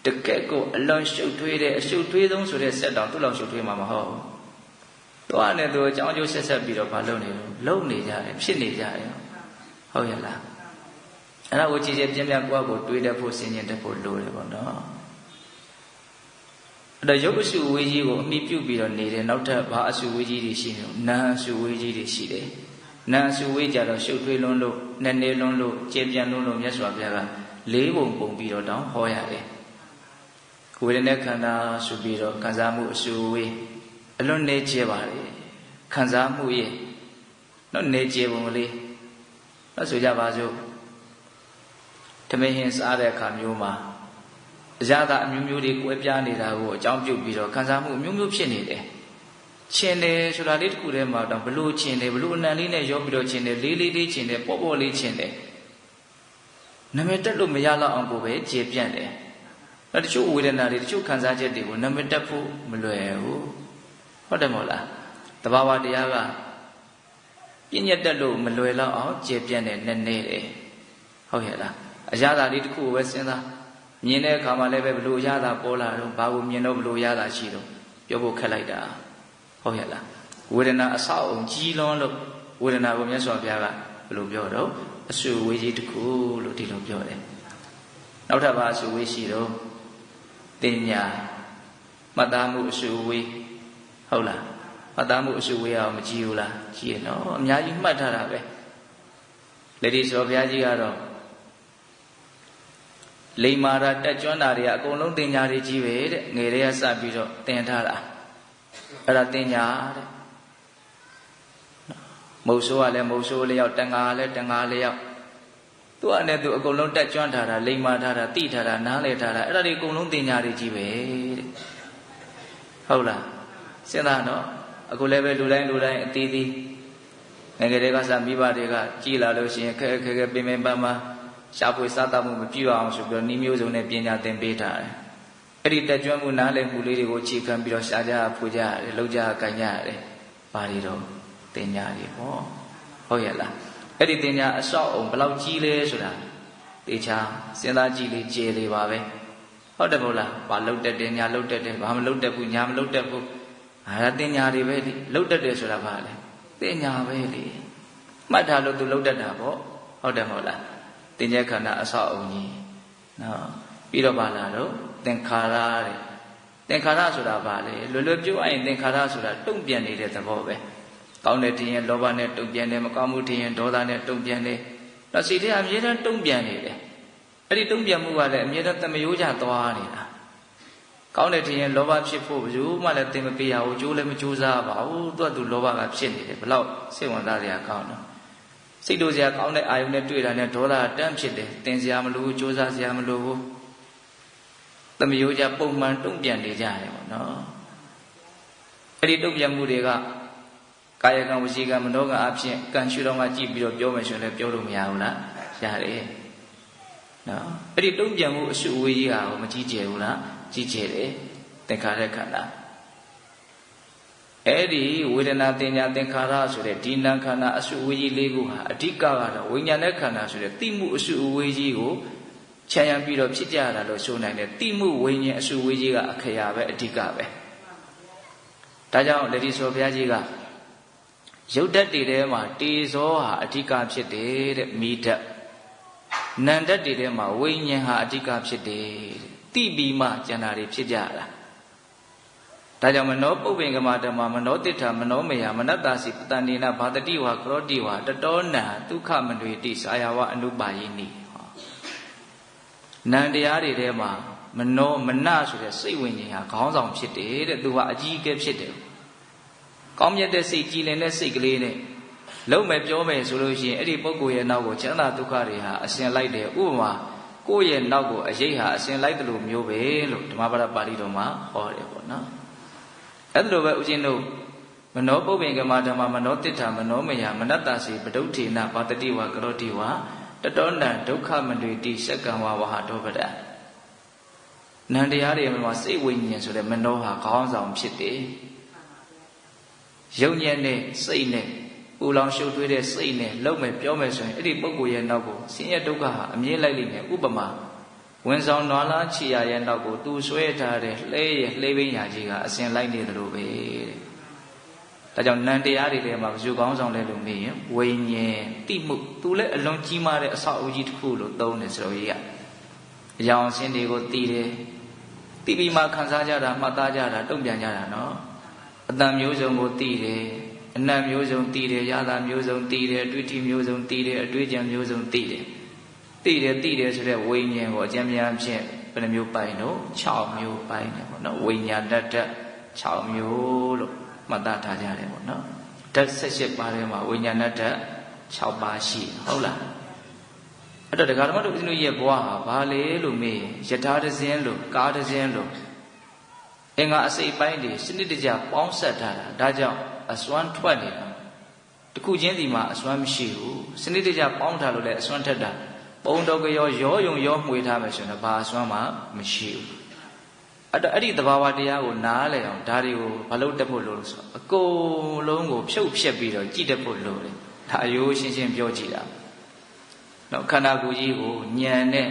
တကက်ကိုအလွန်ရှုပ်ထွေးတဲ့အရှုပ်ထွေးဆုံးဆိုတဲ့စက်တောင်သူ့လောက်ရှုပ်ထွေးမှာမဟုတ်ဘူးတွားနေသူအကြောင်းကျိုးဆက်ဆက်ပြီးတော့မလုပ်နေဘူးလုံနေကြတယ်ဖြစ်နေကြတယ်ဟုတ်ရလားအဲ့ဒါကိုကြည်ကြည်ပြင်းပြကိုယ့်ကိုတွေးတတ်ဖို့စဉ်းကျင်တတ်ဖို့လိုတယ်ပေါ့နော်အဲ့တော့ရုပ်အစုဝေးကြီးကိုအမိပြုတ်ပြီးတော့နေတယ်နောက်ထပ်ဘာအစုဝေးကြီးတွေရှိနေလဲနာမ်အစုဝေးကြီးတွေရှိတယ်နာမ်အစုဝေးကြတော့ရှုပ်ထွေးလွန်းလို့နဲ့နေလွန်းလို့ကျေပြန့်လွန်းလို့မြတ်စွာဘုရားက၄ပုံပုံပြီးတော့တောင်းဟောရတယ်ဝေဒနာခန္ဓာဆိုပြီးတော့ခံစားမှုအစုဝေးအလွန်နေကျပါလေခံစားမှုရဲ့တော့နေကျပုံလေးတော့ဆိုကြပါစို့ဓမင်းဟင်းစားတဲ့အခါမျိုးမှာအရာသာအမျိုးမျိုးတွေကွဲပြားနေတာကိုအကြောင်းပြုပြီးတော့ခံစားမှုအမျိုးမျိုးဖြစ်နေတယ်ချင်တယ်ဆိုတာလေးတစ်ခုတည်းမှာတော့ဘလို့ချင်တယ်ဘလို့အနံလေးနဲ့ရောပြီးတော့ချင်တယ်လေးလေးလေးချင်တယ်ပေါ့ပေါ့လေးချင်တယ်နာမည်တက်လို့မရတော့အောင်ကိုပဲကျေပြန့်တယ်တချို့ဝေဒနာတွေတချို့ခံစားချက်တွေကိုနာမည်တက်ဖို့မလွယ်ဘူးဟုတ်တယ်မဟုတ်လားတဘာဝတရားကပြည့်ညက်တက်လို့မလွယ်တော့အောင်ကျေပြန့်တယ်နဲ့နေတယ် ဟုတ်ရဲ့လားအရာသာလေးတစ်ခုကိုပဲစဉ်းစားမြင်တဲ့အခါမှာလည်းပဲဘလို့အရာသာပေါ်လာတော့ဘာကိုမြင်တော့ဘလို့အရာသာရှိတော့ပြောဖို့ခက်လိုက်တာဟုတ်ရဲ့လားဝေဒနာအဆောက်အုံကြီးလွန်းလို့ဝေဒနာကိုမြတ်စွာဘုရားကဘလို့ပြောတော့အဆူဝေးကြီးတစ်ခုလို့ဒီလိုပြောတယ်နောက်ထပ်ဘာအဆူဝေးရှိတော့တင်ညာမှတ်သားမှုအဆူဝေးဟုတ်လားမှတ်သားမှုအဆူဝေးအောင်မကြည့်ဘူးလားကြည့်ရနော်အများကြီးမှတ်ထားတာပဲလက်ဒီဆိုဘုရားကြီးကတော့လိမ္မာတာတက်ကျွမ်းတာတွေကအကုန်လုံးတင်ညာတွေကြီးပဲတဲ့ငယ်တွေကစပြီးတော့တင်ထားတာအဲ့ဒါတင်ညာတဲ့မုတ်ဆိုးကလည်းမုတ်ဆိုးလျောက်တန်ဃာလည်းတန်ဃာလျောက်သူကလည်းသူအကုန်လုံးတက်ကျွမ်းထားတာလိမ္မာထားတာတိထားတာနားလည်ထားတာအဲ့ဒါတွေအကုန်လုံးတင်ညာတွေကြီးပဲတဲ့ဟုတ်လားစဉ်းစားနော်အခုလည်းပဲလူတိုင်းအသီးသီးငယ်တွေကစမိဘတွေကကြီးလာလို့ရှိရင်ခက်ပင်ပန်းပန်းရှားဖွေစားတတ်မှုမပြည့်အောင်ဆိုပြီးတော့နှီးမျိုးစုံနဲ့ပညာသင်ပေးထားတယ်အဲ့ဒီတက်ကျွမ်းမှုနားလည်မှုလေးတွေကိုအခြေခံပြီးတော့ရှားကြဖွေကြရတယ်လှုပ်ကြကိုင်ကြရတယ်ဘာတွေတော့တင်ညာတွေပေါ့ဟုတ်ရဲ့လားအဲ့ဒီတင်ညာအဆောက်အုံဘယ်လောက်ကြီးလဲဆိုတာတေချာစဉ်းစားကြည့်လေကျေလေပါပဲဟုတ်တယ်မဟုတ်လားဘာလှုပ်တတ်တယ်ညာလှုပ်တတ်တယ်ဘာမလှုပ်တတ်ဘူးညာမလှုပ်တတ်ဘူးဒါတင်ညာတွေပဲလေလှုပ်တတ်တယ်ဆိုတာဘာလဲတင်ညာပဲလေမှတ်ထားလို့သူလှုပ်တတ်တာပေါ့ဟုတ်တယ်မဟုတ်လားတင်ညာခန္ဓာအဆောက်အုံကြီးနော်ပြီးတော့ဘာလာတော့သင်္ခါရတဲ့သင်္ခါရဆိုတာဘာလဲလွယ်လွယ်ပြောရရင်သင်္ခါရဆိုတာတုံ့ပြန်နေတဲ့သဘောပဲကောင်းတဲ့ထင်ရင်လောဘနဲ့တုံ့ပြန်တယ်မကောင်းမှုထင်ရင်ဒေါသနဲ့တုံ့ပြန်တယ်တော့စိတ်ထဲအမြဲတမ်းတုံ့ပြန်နေတယ်အဲ့ဒီတုံ့ပြန်မှုကလည်းအမြဲတမ်းသမယိုးကြသွားနေတာကောင်းတဲ့ထင်ရင်လောဘဖြစ်ဖို့ဘယ်သူမှလည်းသင်မပေးရဘူးကြိုးလည်းမကြိုးစားပါဘူးသူကလောဘကဖြစ်နေတယ်ဘလောက်စိတ်ဝင်စားစရာကောင်းတော့စိတ်တို့စရာကောင်းတဲ့အာယုန်နဲ့တွေ့တာနဲ့ဒေါသတန်းဖြစ်တယ်သင်စရာမလိုဘူးကြိုးစားစရာမလိုဘူးသမယိုးကြပုံမှန်တုံ့ပြန်နေကြတယ်ပေါ့နော်အဲ့ဒီတုံ့ပြန်မှုတွေကကာယကံဝစီကံမနောကံအဖြစ်ကံရှုတော်ကကြည့်ပြီးတော့ပြောမယ်ဆိုရင်လည်းပြောလို့မရဘူးလားရတယ်နော်အဲ့ဒီတုံ့ပြန်မှုအရှုအဝေးကြီးဟာမကြီးကျယ်ဘူးလားကြီးကျယ်တယ်သင်္ခါရခန္ဓာအဲ့ဒီဝေဒနာတင်ညာသင်္ခါရဆိုတဲ့ဒီနာခန္ဓာအရှုအဝေးကြီးလေးခုဟာအဓိကကတော့ဝိညာဉ်နဲ့ခန္ဓာဆိုတဲ့သိမှုအရှုအဝေးကြီးကိုခြံရံပြီးတော့ဖြစ်ကြတာလို့ဆိုနိုင်တယ်သိမှုဝိညာဉ်အရှုအဝေးကြီးကအခရာပဲအဓိကပဲဒါကြောင့်လက်ဒီဆိုဘုရားကြီးကရုပ်ဓာတ်တွေထဲမှာတေဇောဟာအဓိကဖြစ်တယ်တဲ့မိဓာတ်နံဓာတ်တွေထဲမှာဝိညာဉ်ဟာအဓိကဖြစ်တယ်တိပီမကျန်တာတွေဖြစ်ကြတာဒါကြောင့်မနောပုပ္ပင်္ဂမဓမ္မမနောတိဋ္ဌမနောမယမနတ္တစီပတန္တိနာဘာတတိဝါကရောတိဝါတတောနံဒုက္ခမနွေတိဆာယဝအနုပါယိနိနံတရားတွေထဲမှာမနောမနဆိုတဲ့စိတ်ဝိညာဉ်ဟာခေါင်းဆောင်ဖြစ်တယ်တဲ့သူကအကြီးအကဲဖြစ်တယ်ကောင်းမြတ်တဲ့စိတ်ကြည်လင်တဲ့စိတ်ကလေးနဲ့လုံးမယ်ပြောမယ်ဆိုလို့ရှိရင်အဲ့ဒီပုဂ္ဂိုလ်ရဲ့နောက်ကိုချမ်းသာဒုက္ခတွေဟာအစဉ်လိုက်တယ်ဥပမာကိုယ့်ရဲ့နောက်ကိုအရေးဟာအစဉ်လိုက်တယ်လို့မျိုးပဲလို့ဓမ္မပဒပါဠိတော်မှာဟောတယ်ပေါ့နော်အဲ့ဒါလိုပဲဦးဇင်းတို့မနောပုပ္ပင်္ဂမဓမ္မမနောတိဋ္ဌမနောမယမနတ္တစီပဒုဋ္ဌိနာဘာတတိဝါကရောတိဝါတတောနံဒုက္ခမနွေတိစက္ကံဝါဝဟတောပဒနံတရားတွေမှာစိတ်ဝိညာဉ်ဆိုတဲ့မနောဟာခေါင်းဆောင်ဖြစ်တယ်ရုပ်ညက်နဲ့စိတ်နဲ့ပူလောင်ရှုပ်ထွေးတဲ့စိတ်နဲ့လုံးမယ်ပြောမယ်ဆိုရင်အဲ့ဒီပုဂ္ဂိုလ်ရဲ့နောက်ကိုဆင်းရဲဒုက္ခဟာအမြဲလိုက်လိမ့်မယ်ဥပမာဝင်ဆောင်နွားလားခြေရရဲ့နောက်ကိုသူဆွဲထားတဲ့လှဲရဲ့လှဲဘိန်းညာကြီးကအစဉ်လိုက်နေတယ်လို့ပဲတဲ့ဒါကြောင့်နံတရားတွေထဲမှာဘယ်သူကောင်းဆောင်လဲလို့မေးရင်ဝိညာဉ်တိမှုသူလည်းအလွန်ကြီးမားတဲ့အဆောက်အဦကြီးတစ်ခုလို့သုံးတယ်ဆိုတော့ကြီးကအကြောင်းအင်းတွေကိုသိတယ်သိပြီးမှခံစားကြတာမှတ်သားကြတာတုံ့ပြန်ကြတာနော်အတန်မျိုးစုံကိုသိတယ်အနတ်မျိုးစုံသိတယ်ရတာမျိုးစုံသိတယ်အတွေ့အထိမျိုးစုံသိတယ်အတွေ့အကြံမျိုးစုံသိတယ်သိတယ်ဆိုတဲ့ဝိညာဉ်ကိုအကျဉ်းများဖြင့်ဘယ်နှမျိုးပိုင်းတော့6မျိုးပိုင်းတယ်ပေါ့နော်ဝိညာဏတ္တ6မျိုးလို့မှတ်သားထားကြတယ်ပေါ့နော်ဓာတ်18ပါးထဲမှာဝိညာဏတ္တ6ပါးရှိဟုတ်လားအဲ့တော့ဒကာဓမ္မတို့ဦးဇင်းတို့ရဲ့ဘဝဟာဘာလဲလို့မေးယထာတစ်စင်းလို့ကားတစ်စင်းလို့အင်္ဂါအစိတ်ပိုင်းတွေစနစ်တကျပေါင်းဆက်ထားတာဒါကြောင့်အစွမ်းထွက်နေတာတစ်ခုချင်းစီမှာအစွမ်းမရှိဘူးစနစ်တကျပေါင်းထားလို့လည်းအစွမ်းထက်တာပုံတော်ကြောရောယုံရောမှွေထားမယ်ဆိုရင်ဘာအစွမ်းမှမရှိဘူးအဲ့တော့အဲ့ဒီသဘာဝတရားကိုနားလည်အောင်ဒါတွေကိုမလုပ်တတ်ဖို့လို့ဆိုအကုန်လုံးကိုဖြုတ်ဖြက်ပြီးတော့ကြည့်တတ်ဖို့လို့လေဒါအယိုးရှင်းရှင်းပြောကြည့်တာ နော်ခန္ဓာကိုယ်ကြီးကိုဉာဏ်နဲ့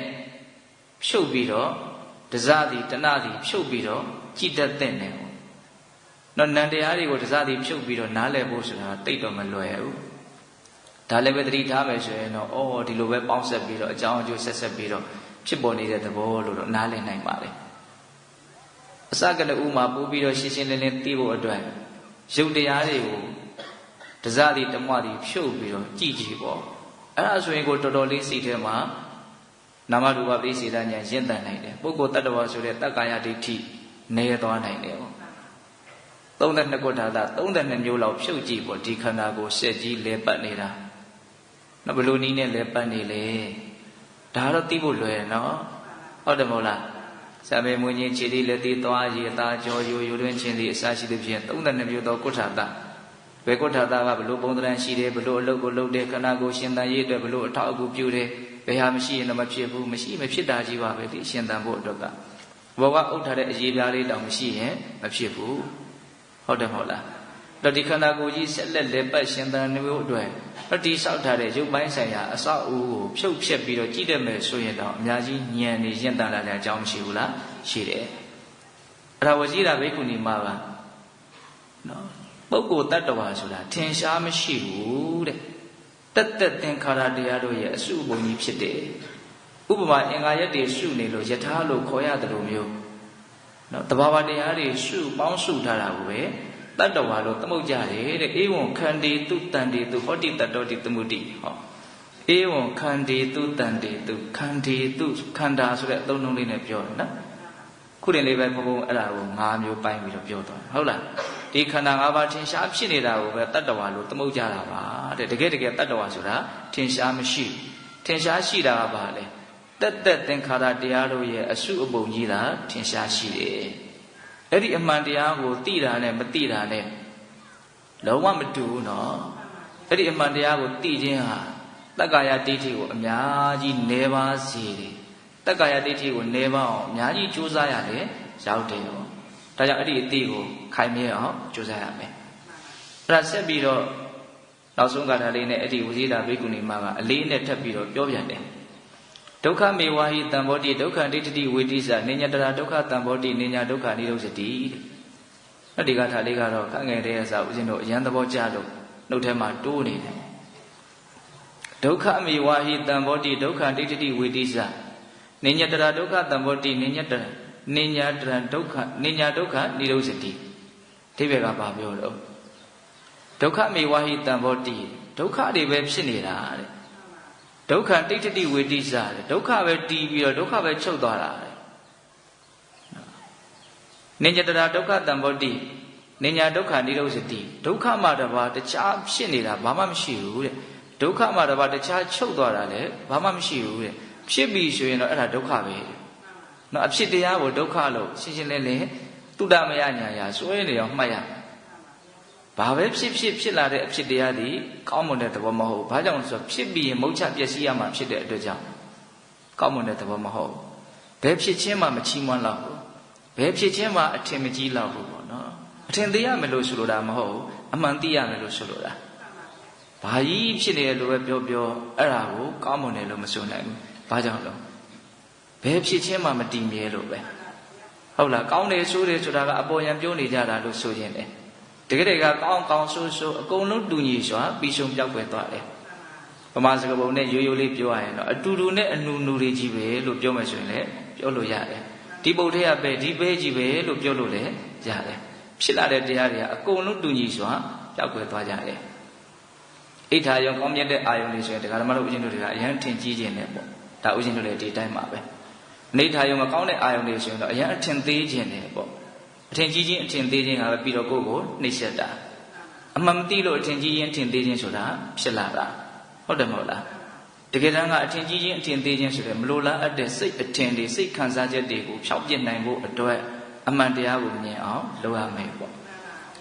ဖြုတ်ပြီးတော့တစသည်တဏှသည်ဖြုတ်ပြီးတော့ကြည်တတ်တဲ့နဲ့နော်နံတရားတွေကိုတစသည်ဖြုတ်ပြီးတော့နားလည်ဖို့ဆိုတာတိတ်တော့မလွယ်ဘူးဒါလည်းပဲသတိထားမယ်ဆိုရင်တော့အော်ဒီလိုပဲပေါင်းဆက်ပြီးတော့အကြောင်းအကျိုးဆက်ဆက်ပြီးတော့ဖြစ်ပေါ်နေတဲ့သဘောလို့တော့နားလည်နိုင်ပါလေအစကလည်းဥမာပို့ပြီးတော့ရှင်းရှင်းလင်းလင်းသိဖို့အတွက်ရုပ်တရားတွေကိုတစသည်တမွသည်ဖြုတ်ပြီးတော့ကြည်ကြည်ပေါ့အဲ့ဒါဆိုရင်ကိုတော်တော်လေးစိတ်ထဲမှာနာမရူပပရိစေတဉာဏ်ရင့်တန်နိုင်တယ်ပုဂ္ဂိုလ်တ attva ဆိုတဲ့တက္ကာယဒိဋ္ဌိနေသွားနိုင်တယ်ပေါ့32ခုထာတာ32မျိုးလောက်ဖြုတ်ကြည့်ပေါ့ဒီခန္ဓာကိုယ်ဆက်ကြီးလဲပတ်နေတာနော်ဘယ်လိုနည်းနဲ့လဲပတ်နေလဲဒါတော့သိဖို့လွယ်နော်ဟုတ်တယ်မဟုတ်လားဇာမေမွေးချင်းခြေတိလက်တိသွားရည်အသာကြောရိုးတွင်ချင်းစီအစရှိသဖြင့်32မျိုးသောကုဋ္ဌာတဘယ်ကုဋ္ဌာတကဘလို့ပုံသဏ္ဍာန်ရှိတယ်ဘလို့အလုပ်ကိုလုပ်တယ်ခန္ဓာကိုယ်ရှင်သန်ရေးအတွက်ဘလို့အထောက်အကူပြုတယ်ဘယ်ဟာမရှိရင်တော့မဖြစ်ဘူးမရှိမဖြစ်တာကြီးပါပဲဒီရှင်သန်ဖို့အတွက်ကဘောကအုပ်ထားတဲ့အရေးပြားလေးတောင်မရှိရင်မဖြစ်ဘူးဟုတ်တယ်မဟုတ်လားတော့ဒီခန္ဓာကိုယ်ကြီးဆက်လက်လက်ပတ်ရှင်သန်နေဖို့အတွက်ဒီဆောက်ထားတဲ့ရုပ်ပိုင်းဆိုင်ရာအဆောက်အဦကိုဖြုတ်ဖြက်ပြီးတော့ကြည့်တတ်မယ်ဆိုရင်တော့အများကြီးဉာဏ်နဲ့ရင့်တန်လာတဲ့အကြောင်းမရှိဘူးလားရှိတယ်အဲ့ဒါဝစီရာဘိက္ခုနီမှာပါနော်ပုဂ္ဂိုလ်တ attva ဆိုတာထင်ရှားမရှိဘူးတဲ့တက်တက်သင်္ခါရတရားတို့ရဲ့အစုအပုံကြီးဖြစ်တယ်ဥပမာအင်္ဂါရက်တွေရှုနေလို့ယထာလို့ခေါ်ရတယ်လို့မျိုးနော်တဘာဝတရားတွေရှုပေါင်းရှုထားတာကိုပဲတ attva လို့သမုတ်ကြတယ်တဲ့ဧဝံခန္တီတုတန်တီတုဟောတိတတ္တောတိသမုတိဟောဧဝံခန္တီတုတန်တီတုခန္တီတုခန္ဓာဆိုတဲ့အသုံးနှုန်းလေးနဲ့ပြောတယ်နော်ခုတင်လေးပဲဘုံဘုံအဲ့ဒါကို၅မျိုးပိုင်းပြီးတော့ပြောသွားတယ်ဟုတ်လားဒီခန္ဓာ၅ပါးထင်ရှားဖြစ်နေတာကိုပဲတ attva လို့သမုတ်ကြတာပါတဲ့တကယ်တကယ်တ attva ဆိုတာထင်ရှားမရှိထင်ရှားရှိတာကဘာလဲတက်တက်သင်္ခါရတရားတို့ရဲ့အစုအပုံကြီးတာထင်ရှားရှိတယ်အဲ့ဒီအမှန်တရားကိုသိတာနဲ့မသိတာနဲ့လုံးဝမတူဘူးနော်အဲ့ဒီအမှန်တရားကိုသိခြင်းဟာတက္ကာယဒိဋ္ဌိကိုအများကြီးနေပါစေတယ်တက္ကာယဒိဋ္ဌိကိုနေပါအောင်အများကြီးကြိုးစားရတယ်ရောက်တယ်ရောဒါကြောင့်အဲ့ဒီအသိကိုခိုင်မြဲအောင်ကြိုးစားရမယ်အဲ့ဒါဆက်ပြီးတော့နောက်ဆုံးကထာလေးနဲ့အဲ့ဒီဝစီတာဘိက္ခုနီမကအလေးနဲ့ထပ်ပြီးတော့ပြောပြန်တယ်ဒုက္ခမေဝဟိတံဘောတိဒုက္ခဒိဋ္ဌိဝေတိစနိညာတရာဒုက္ခတံဘောတိနိညာဒုက္ခနိရောဓတိတဲ့ဒီကထာလေးကတော့ခငယ်တဲ့စာဦးဇင်းတို့အရန်သဘောကျလို့နှုတ်ထဲမှာတိုးနေတယ်ဒုက္ခမေဝဟိတံဘောတိဒုက္ခဒိဋ္ဌိဝေတိစနိညာတရာဒုက္ခတံဘောတိနိညာတရာဒုက္ခနိညာဒုက္ခနိရောဓတိဒီဘက်ကဘာပြောတော့ဒုက္ခမေဝဟိတံဘောတိဒုက္ခတွေပဲဖြစ်နေတာတဲ့ဒုက္ခဒိဋ္ဌိဝေတိစတဲ့ဒုက္ခပဲတီးပြီးတော့ဒုက္ခပဲချုပ်သွားတာတဲ့နိညာတရာဒုက္ခတံဘောတိနိညာဒုက္ခနိရောဓတိဒုက္ခမှတပါးတခြားဖြစ်နေတာဘာမှမရှိဘူးတဲ့ဒုက္ခမှတပါးတခြားချုပ်သွားတာလည်းဘာမှမရှိဘူးတဲ့ဖြစ်ပြီဆိုရင်တော့အဲ့ဒါဒုက္ခပဲနော်အဖြစ်တရားကိုဒုက္ခလို့ရှင်းရှင်းလင်းလင်းတုဒ္ဓမယညာရာစွဲနေအောင်မှတ်ရဘာပဲဖြစ်လာတဲ့အဖြစ်တရားဒီကောင်းမွန်တဲ့သဘောမဟုတ်ဘူး။ဘာကြောင့်လဲဆိုတော့ဖြစ်ပြီးရင်မုတ်ချပျက်စီးရမှာဖြစ်တဲ့အတွက်ကြောင့်ကောင်းမွန်တဲ့သဘောမဟုတ်ဘူး။ဘယ်ဖြစ်ချင်းမှမချီးမွမ်းလောက်ဘူး။ဘယ်ဖြစ်ချင်းမှအထင်မကြီးလောက်ဘူးပေါ့နော်။အထင်သေးရမယ်လို့ဆိုလိုတာမဟုတ်ဘူး။အမှန်သိရမယ်လို့ဆိုလိုတာ။ဘာကြီးဖြစ်နေတယ်လို့ပဲပြောအဲ့ဒါကိုကောင်းမွန်တယ်လို့မဆိုနိုင်ဘူး။ဘာကြောင့်လဲ။ဘယ်ဖြစ်ချင်းမှမတည်မြဲလို့ပဲ။ဟုတ်လား။ကောင်းတယ်ဆိုတယ်ဆိုတာကအပေါ်ယံပြောနေကြတာလို့ဆိုရင်တယ်တကယ်တကယ်ကောင်းဆိုးအကုန်လုံးတူညီစွာပြီးဆုံးပြောက်ွယ်သွားတယ်ဗမာစကားပုံနဲ့ရိုးရိုးလေးပြောရရင်တော့အတူတူနဲ့အနူနူတွေကြီးပဲလို့ပြောမှဆိုရင်လည်းပြောလို့ရတယ်ဒီပုတ်ထဲကပဲဒီပဲကြီးပဲလို့ပြောလို့လည်းရတယ်ဖြစ်လာတဲ့တရားတွေကအကုန်လုံးတူညီစွာပြောက်ွယ်သွားကြတယ်အိဋ္ဌာယုံကောင်းမြတ်တဲ့အာယုံတွေဆိုရင်တရားဓမ္မတို့ဥရှင်တို့တွေကအရင်ထင်ကြီးခြင်းနဲ့ပေါ့ဒါဥရှင်တို့လည်းဒီတိုင်းပါပဲအိဋ္ဌာယုံမကောင်းတဲ့အာယုံတွေဆိုရင်တော့အရင်အထင်သေးခြင်းနဲ့ပေါ့အထင်ကြီးခြင်းအထင်သေးခြင်းကပဲပြီးတော့ကိုယ့်ကိုနှိမ့်ဆက်တာအမှန်မသိလို့အထင်ကြီးခြင်းအထင်သေးခြင်းဆိုတာဖြစ်လာတာဟုတ်တယ်မဟုတ်လားတကယ်တမ်းကအထင်ကြီးခြင်းအထင်သေးခြင်းဆိုတဲ့မလိုလားအပ်တဲ့စိတ်အထင်တွေစိတ်ခံစားချက်တွေကိုဖျောက်ပြစ်နိုင်ဖို့အတွက်အမှန်တရားကိုမြင်အောင်လုပ်ရမယ်ပေါ့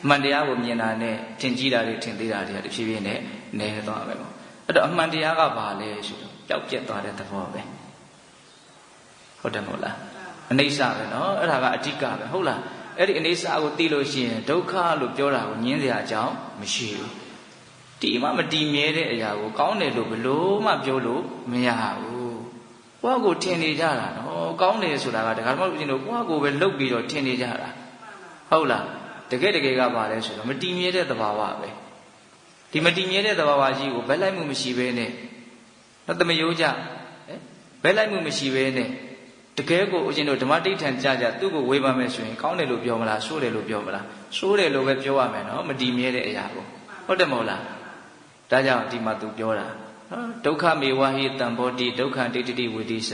အမှန်တရားကိုမြင်တာနဲ့ထင်ကြီးတာတွေထင်သေးတာတွေတဖြည်းဖြည်းနဲ့နေသွားမယ်ပေါ့အဲ့တော့အမှန်တရားကဘာလဲဆိုတော့ပျောက်ပြက်သွားတဲ့သဘောပဲဟုတ်တယ်မဟုတ်လားအနိစ္စပဲเนาะအဲ့ဒါကအဓိကပဲဟုတ်လားအဲ့ဒီအနေစာကိုသိလို့ရှိရင်ဒုက္ခလို့ပြောတာကိုညင်းစရာအကြောင်းမရှိဘူး တီမှမတီမြဲတဲ့အရာကိုကောင်းတယ်လို့ဘလို့မှပြောလို့မရဘူးကိုယ့်ကိုထင်နေကြတာနော်ကောင်းတယ်ဆိုတာကဒကာမတို့ဦးဇင်းတို့ကိုယ့်ကိုပဲလှုပ်ပြီးတော့ထင်နေကြတာဟုတ်လားတကယ်ကပါလဲဆိုတော့မတီမြဲတဲ့သဘာဝပဲဒီမတီမြဲတဲ့သဘာဝကြီးကိုဘက်လိုက်မှုမရှိဘဲနဲ့နော်တမယိုးကြဘက်လိုက်မှုမရှိဘဲနဲ့တကယ်ကိုဦးဇင်းတို့ဓမ္မတိဋ္ဌံကြသူ့ကိုဝေဖန်မယ်ဆိုရင်ကောင်းတယ်လို့ပြောမလားဆိုးတယ်လို့ပြောမလားဆိုးတယ်လို့ပဲပြောရမယ်နော်မတီမြဲတဲ့အရာကိုဟုတ်တယ်မဟုတ်လားဒါကြောင့်ဒီမှာသူပြောတာနော်ဒုက္ခမေဝဟိတံဘောတိဒုက္ခဒိဋ္ဌိဝိသိစ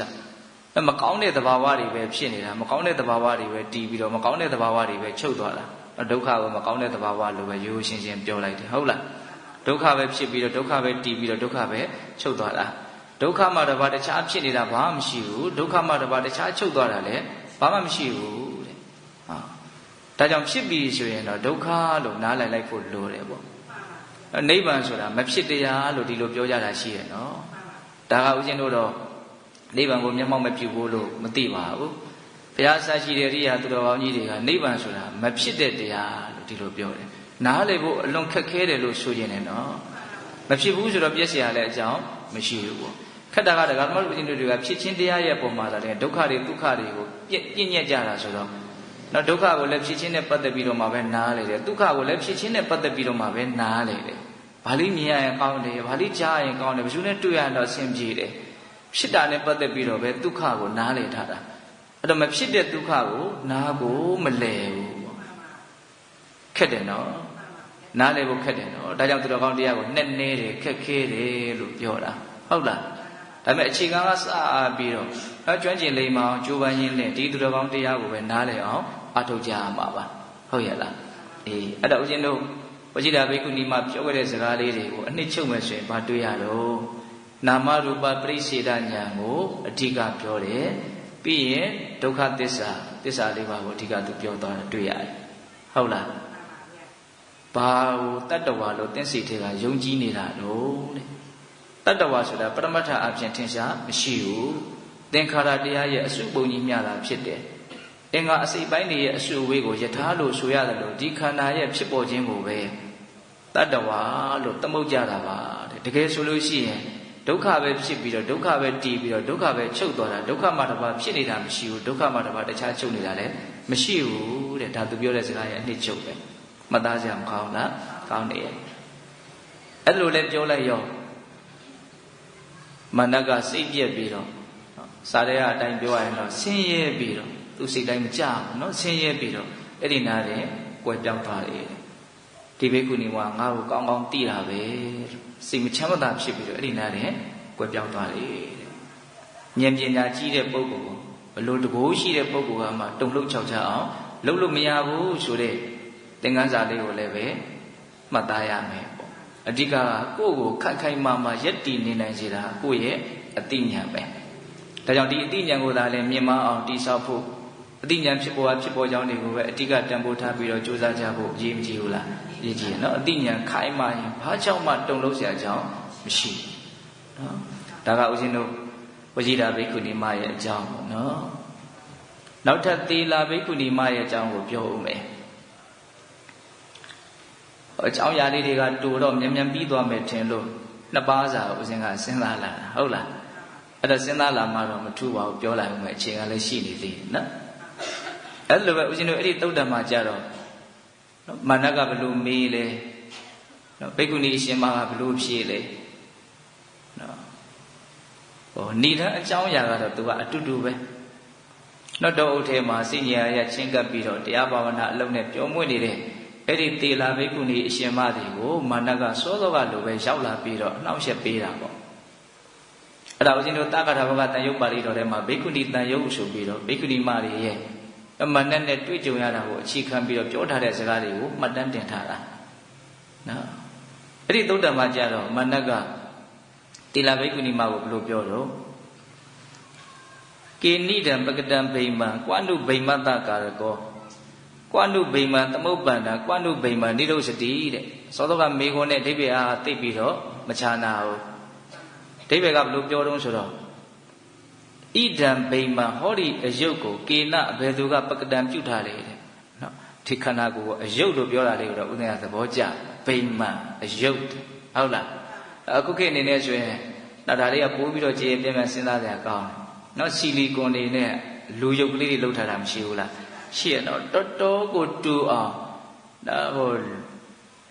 မကောင်းတဲ့သဘာဝတွေပဲဖြစ်နေတာမကောင်းတဲ့သဘာဝတွေပဲတည်ပြီးတော့မကောင်းတဲ့သဘာဝတွေပဲချုပ်သွားတာဒုက္ခကိုမကောင်းတဲ့သဘာဝလိုပဲရိုးရှင်းရှင်းပြောလိုက်တယ်ဟုတ်လားဒုက္ခပဲဖြစ်ပြီးတော့ဒုက္ခပဲတည်ပြီးတော့ဒုက္ခပဲချုပ်သွားတာဒုက္ခမှတပါတခြားဖြစ်နေတာဘာမှမရှိဘူးဒုက္ခမှတပါတခြားချုပ်သွားတာလည်းဘာမှမရှိဘူးတဲ့ဟာဒါကြောင့်ဖြစ်ပြီးဆိုရင်တော့ဒုက္ခလို့နားလည်လိုက်ဖို့လိုတယ်ပေါ့နိဗ္ဗာန်ဆိုတာမဖြစ်တရားလို့ဒီလိုပြောကြတာရှိရနော်ဒါကဦးဇင်းတို့တော့နိဗ္ဗာန်ကိုမျက်မှောက်မပြုဘူးလို့မသိပါဘူးဘုရားဆရာရှိတဲ့ရိယာသူတော်ကောင်းကြီးတွေကနိဗ္ဗာန်ဆိုတာမဖြစ်တဲ့တရားလို့ဒီလိုပြောတယ်နားလည်ဖို့အလွန်ခက်ခဲတယ်လို့ဆိုရင်လည်းနော်မဖြစ်ဘူးဆိုတော့ပြည့်စရာလည်းအကြောင်းမရှိဘူးပေါ့ခက်တာကဒကာမတို့ဦးဇင်းတို့တွေကဖြစ်ချင်းတရားရဲ့ပုံမှာလည်းဒုက္ခတွေဒုက္ခတွေကိုပြည့်ညက်ကြတာဆိုတော့နော်ဒုက္ခကိုလည်းဖြစ်ချင်းနဲ့ပတ်သက်ပြီးတော့မှပဲနားလေတယ်ဒုက္ခကိုလည်းဖြစ်ချင်းနဲ့ပတ်သက်ပြီးတော့မှပဲနားလေတယ်ဘာလို့မြင်ရရင်ကောင်းတယ်ဘာလို့ကြားရင်ကောင်းတယ်ဘယ်သူနဲ့တွေ့ရတော့ဆင်ပြေတယ်ဖြစ်တာနဲ့ပတ်သက်ပြီးတော့ပဲဒုက္ခကိုနားလေထားတာအဲ့တော့မဖြစ်တဲ့ဒုက္ခကိုနားကိုမလဲဘူးခက်တယ်နော်နားလေဖို့ခက်တယ်နော်ဒါကြောင့်သူတော်ကောင်းတရားကိုနဲ့နေတယ်ခက်ခဲတယ်လို့ပြောတာဟုတ်လားဒါပေမဲ့အခြေခံကစပြီးတော့ကျွမ်းကျင်လိမ္မာအောင်ကြိုးပမ်းရင်းနဲ့ဒီသူတော်ကောင်းတရားကိုပဲနားလည်အောင်အထောက်ကြရမှာပါဟုတ်ရဲ့လားအေးအဲ့တော့ဦးဇင်းတို့ဝจิตာဘိက္ခုနီမှာပြောခဲ့တဲ့စကားလေးတွေကိုအနှစ်ချုပ်မယ်ဆိုရင်ဘာတွေ့ရတော့နာမရူပပရိစ္ဆေဒဉာဏ်ကိုအဓိကပြောတယ်ပြီးရင်ဒုက္ခသစ္စာလေးပါးကိုအဓိကသူပြောသွားတာတွေ့ရတယ်ဟုတ်လားဘာကိုတတ္တဝါလို့သင်္စီထေကယုံကြည်နေတာတော့တဲ့တတ္တဝါဆိုတာပရမတ္ထအပြင်ထင်ရှားမရှိဘူးသင်္ခါရတရားရဲ့အစုပုံကြီးမျှတာဖြစ်တယ်အင်္ဂါအစိတ်ပိုင်းတွေရဲ့အစုအဝေးကိုယထာလို့ဆိုရတယ်လို့ဒီခန္ဓာရဲ့ဖြစ်ပေါ်ခြင်းကိုပဲတတ္တဝါလို့သမုတ်ကြတာပါတဲ့တကယ်ဆိုလို့ရှိရင်ဒုက္ခပဲဖြစ်ပြီးတော့ဒုက္ခပဲတည်ပြီးတော့ဒုက္ခပဲချုပ်သွားတာဒုက္ခမှတစ်ပါးဖြစ်နေတာမရှိဘူးဒုက္ခမှတစ်ပါးတခြားချုပ်နေတာလည်းမရှိဘူးတဲ့ဒါသူပြောတဲ့စကားရဲ့အနှစ်ချုပ်ပဲမှတ်သားစရာမကောင်းလားကောင်းတယ်အဲ့လိုလဲပြောလိုက်ရောမနကစိတ်ပြက်ပြီးတော့စာရဲအတိုင်းပြောရရင်တော့ဆင်းရဲပြီးတော့သူစိတ်တိုင်းမကြဘူးเนาะဆင်းရဲပြီးတော့အဲ့ဒီနားတဲ့ကွယ်ပြောင်းသွားတယ်ဒီဘိက္ခုနီကငါ့ကိုကောင်းကောင်းသိတာပဲစိတ်မချမ်းသာဖြစ်ပြီးတော့အဲ့ဒီနားတဲ့ကွယ်ပြောင်းသွားတယ်ဉာဏ်ပညာကြီးတဲ့ပုဂ္ဂိုလ်ကိုဘလို့တကိုးရှိတဲ့ပုဂ္ဂိုလ်ကမှတုံ့လှုပ်ချောက်ချအောင်လှုပ်လို့မရဘူးဆိုတဲ့သင်္ကန်းစာလေးကိုလည်းပဲမှတ်သားရမယ်ပေါ့အဓိကကိုယ့်ကိုခိုင်ခိုင်မာမာယက်တည်နေနိုင်စေတာကိုယ့်ရဲ့အသိဉာဏ်ပဲဒါကြောင့်ဒီအသိဉာဏ်ကိုသာလည်းမြင်မအောင်တိဆောက်ဖို့အသိဉာဏ်ဖြစ်ပေါ်ကြောင်းတွေကိုပဲအဓိကတန်ဖိုးထားပြီးတော့ကြိုးစားကြဖို့အရေးမကြီးဘူးလားအရေးကြီးရနော်အသိဉာဏ်ခိုင်မာရင်ဘာကြောင့်မှတုံ့လို့ဆရာကြောင့်မရှိနော်ဒါကဦးဇင်းတို့ဝจิตာဘိက္ခုနီမရဲ့အကြောင်းပေါ့နော်နောက်ထပ်သီလဘိက္ခုနီမရဲ့အကြောင်းကိုပြောဦးမယ်အကြောင်းအရာလေးတွေကတူတော့မြန်ပြီးသွားမယ်ထင်လို့နှစ်ပါးစာဦးဇင်းကစဉ်းစားလာတာဟုတ်လားအဲ့တော့စဉ်းစားလာမှတော့မထူပါဘူးပြောလိုက်ဦးမယ်အချိန်ကလည်းရှိနေသေးတယ်နော်အဲ့လိုပဲဦးဇင်းတို့အဲ့ဒီသုတ်တံမှာကြတော့မာနကဘလို့မေးလဲနော်ဘိက္ခုနီအရှင်မကဘလို့ဖြေလဲနော်ဟောဏိဒံအကြောင်းအရာကတော့သူကအတူတူပဲနော်တောအုပ်ထဲမှာစိညာရချင်းကပ်ပြီးတော့တရားဘာဝနာအလုံးနဲ့ပြောမွေ့နေတဲ့အဲ့ဒီတေလာဘိက္ခုနီအရှင်မတွေကိုမာနကစောစောကလိုပဲရောက်လာပြီးတော့နှောင့်ယှက်ပေးတာပေါ့အဲ့ဒါဦးဇင်းတို့တက္ကထာဘကတန်ရုပ်ပါဠိတော်ထဲမှာဘိက္ခုနီတန်ရုပ်ဆိုပြီးတော့ဘိက္ခုနီမတွေရဲ့အမှန်နဲ့တွေ့ကြုံရတာကိုအခြေခံပြီးတော့ပြောထားတဲ့စကားတွေကိုမှတ်တမ်းတင်ထားတာနော်အဲ့ဒီသုတ်တံမှာကြတော့မာနကတေလာဘိက္ခုနီမကိုဘယ်လိုပြောတော့ကေနိဒံပကတံဗိမာကွာနုဗိမတ္တကာရကောကွာနုဗိမာသမုပ္ပန္နကွာနုဗိမာနိရောဓတိတဲ့သောသောကမေခွန်းနဲ့အဓိပ္ပာယ်အားသိပြီးတော့မချာနာဘူးအဓိပ္ပာယ်ကဘယ်လိုပြောတုံးဆိုတော့ဣဒံဗိမာဟောဒီအယုတ်ကိုကေနအဘယ်သူကပကတံပြုထားလေတဲ့နော်ဒီခန္ဓာကိုယ်ကိုအယုတ်လို့ပြောတာလေးကိုတော့ဥဒ္ဒရာသဘောကျဗိမာအယုတ် ဟုတ်လားအခုခေတ်အနေနဲ့ဆိုရင်ဒါလေးကပိုးပြီးတော့ကြည်ပြင်းပြစဉ်းစားကြရကောင်းတယ်နော်ဆီလီကွန်တွေနဲ့လူရုပ်ကလေးတွေလောက်ထားတာမရှိဘူးလားရှိရတော့တော်တော်ကိုတူအောင်ဒါဟို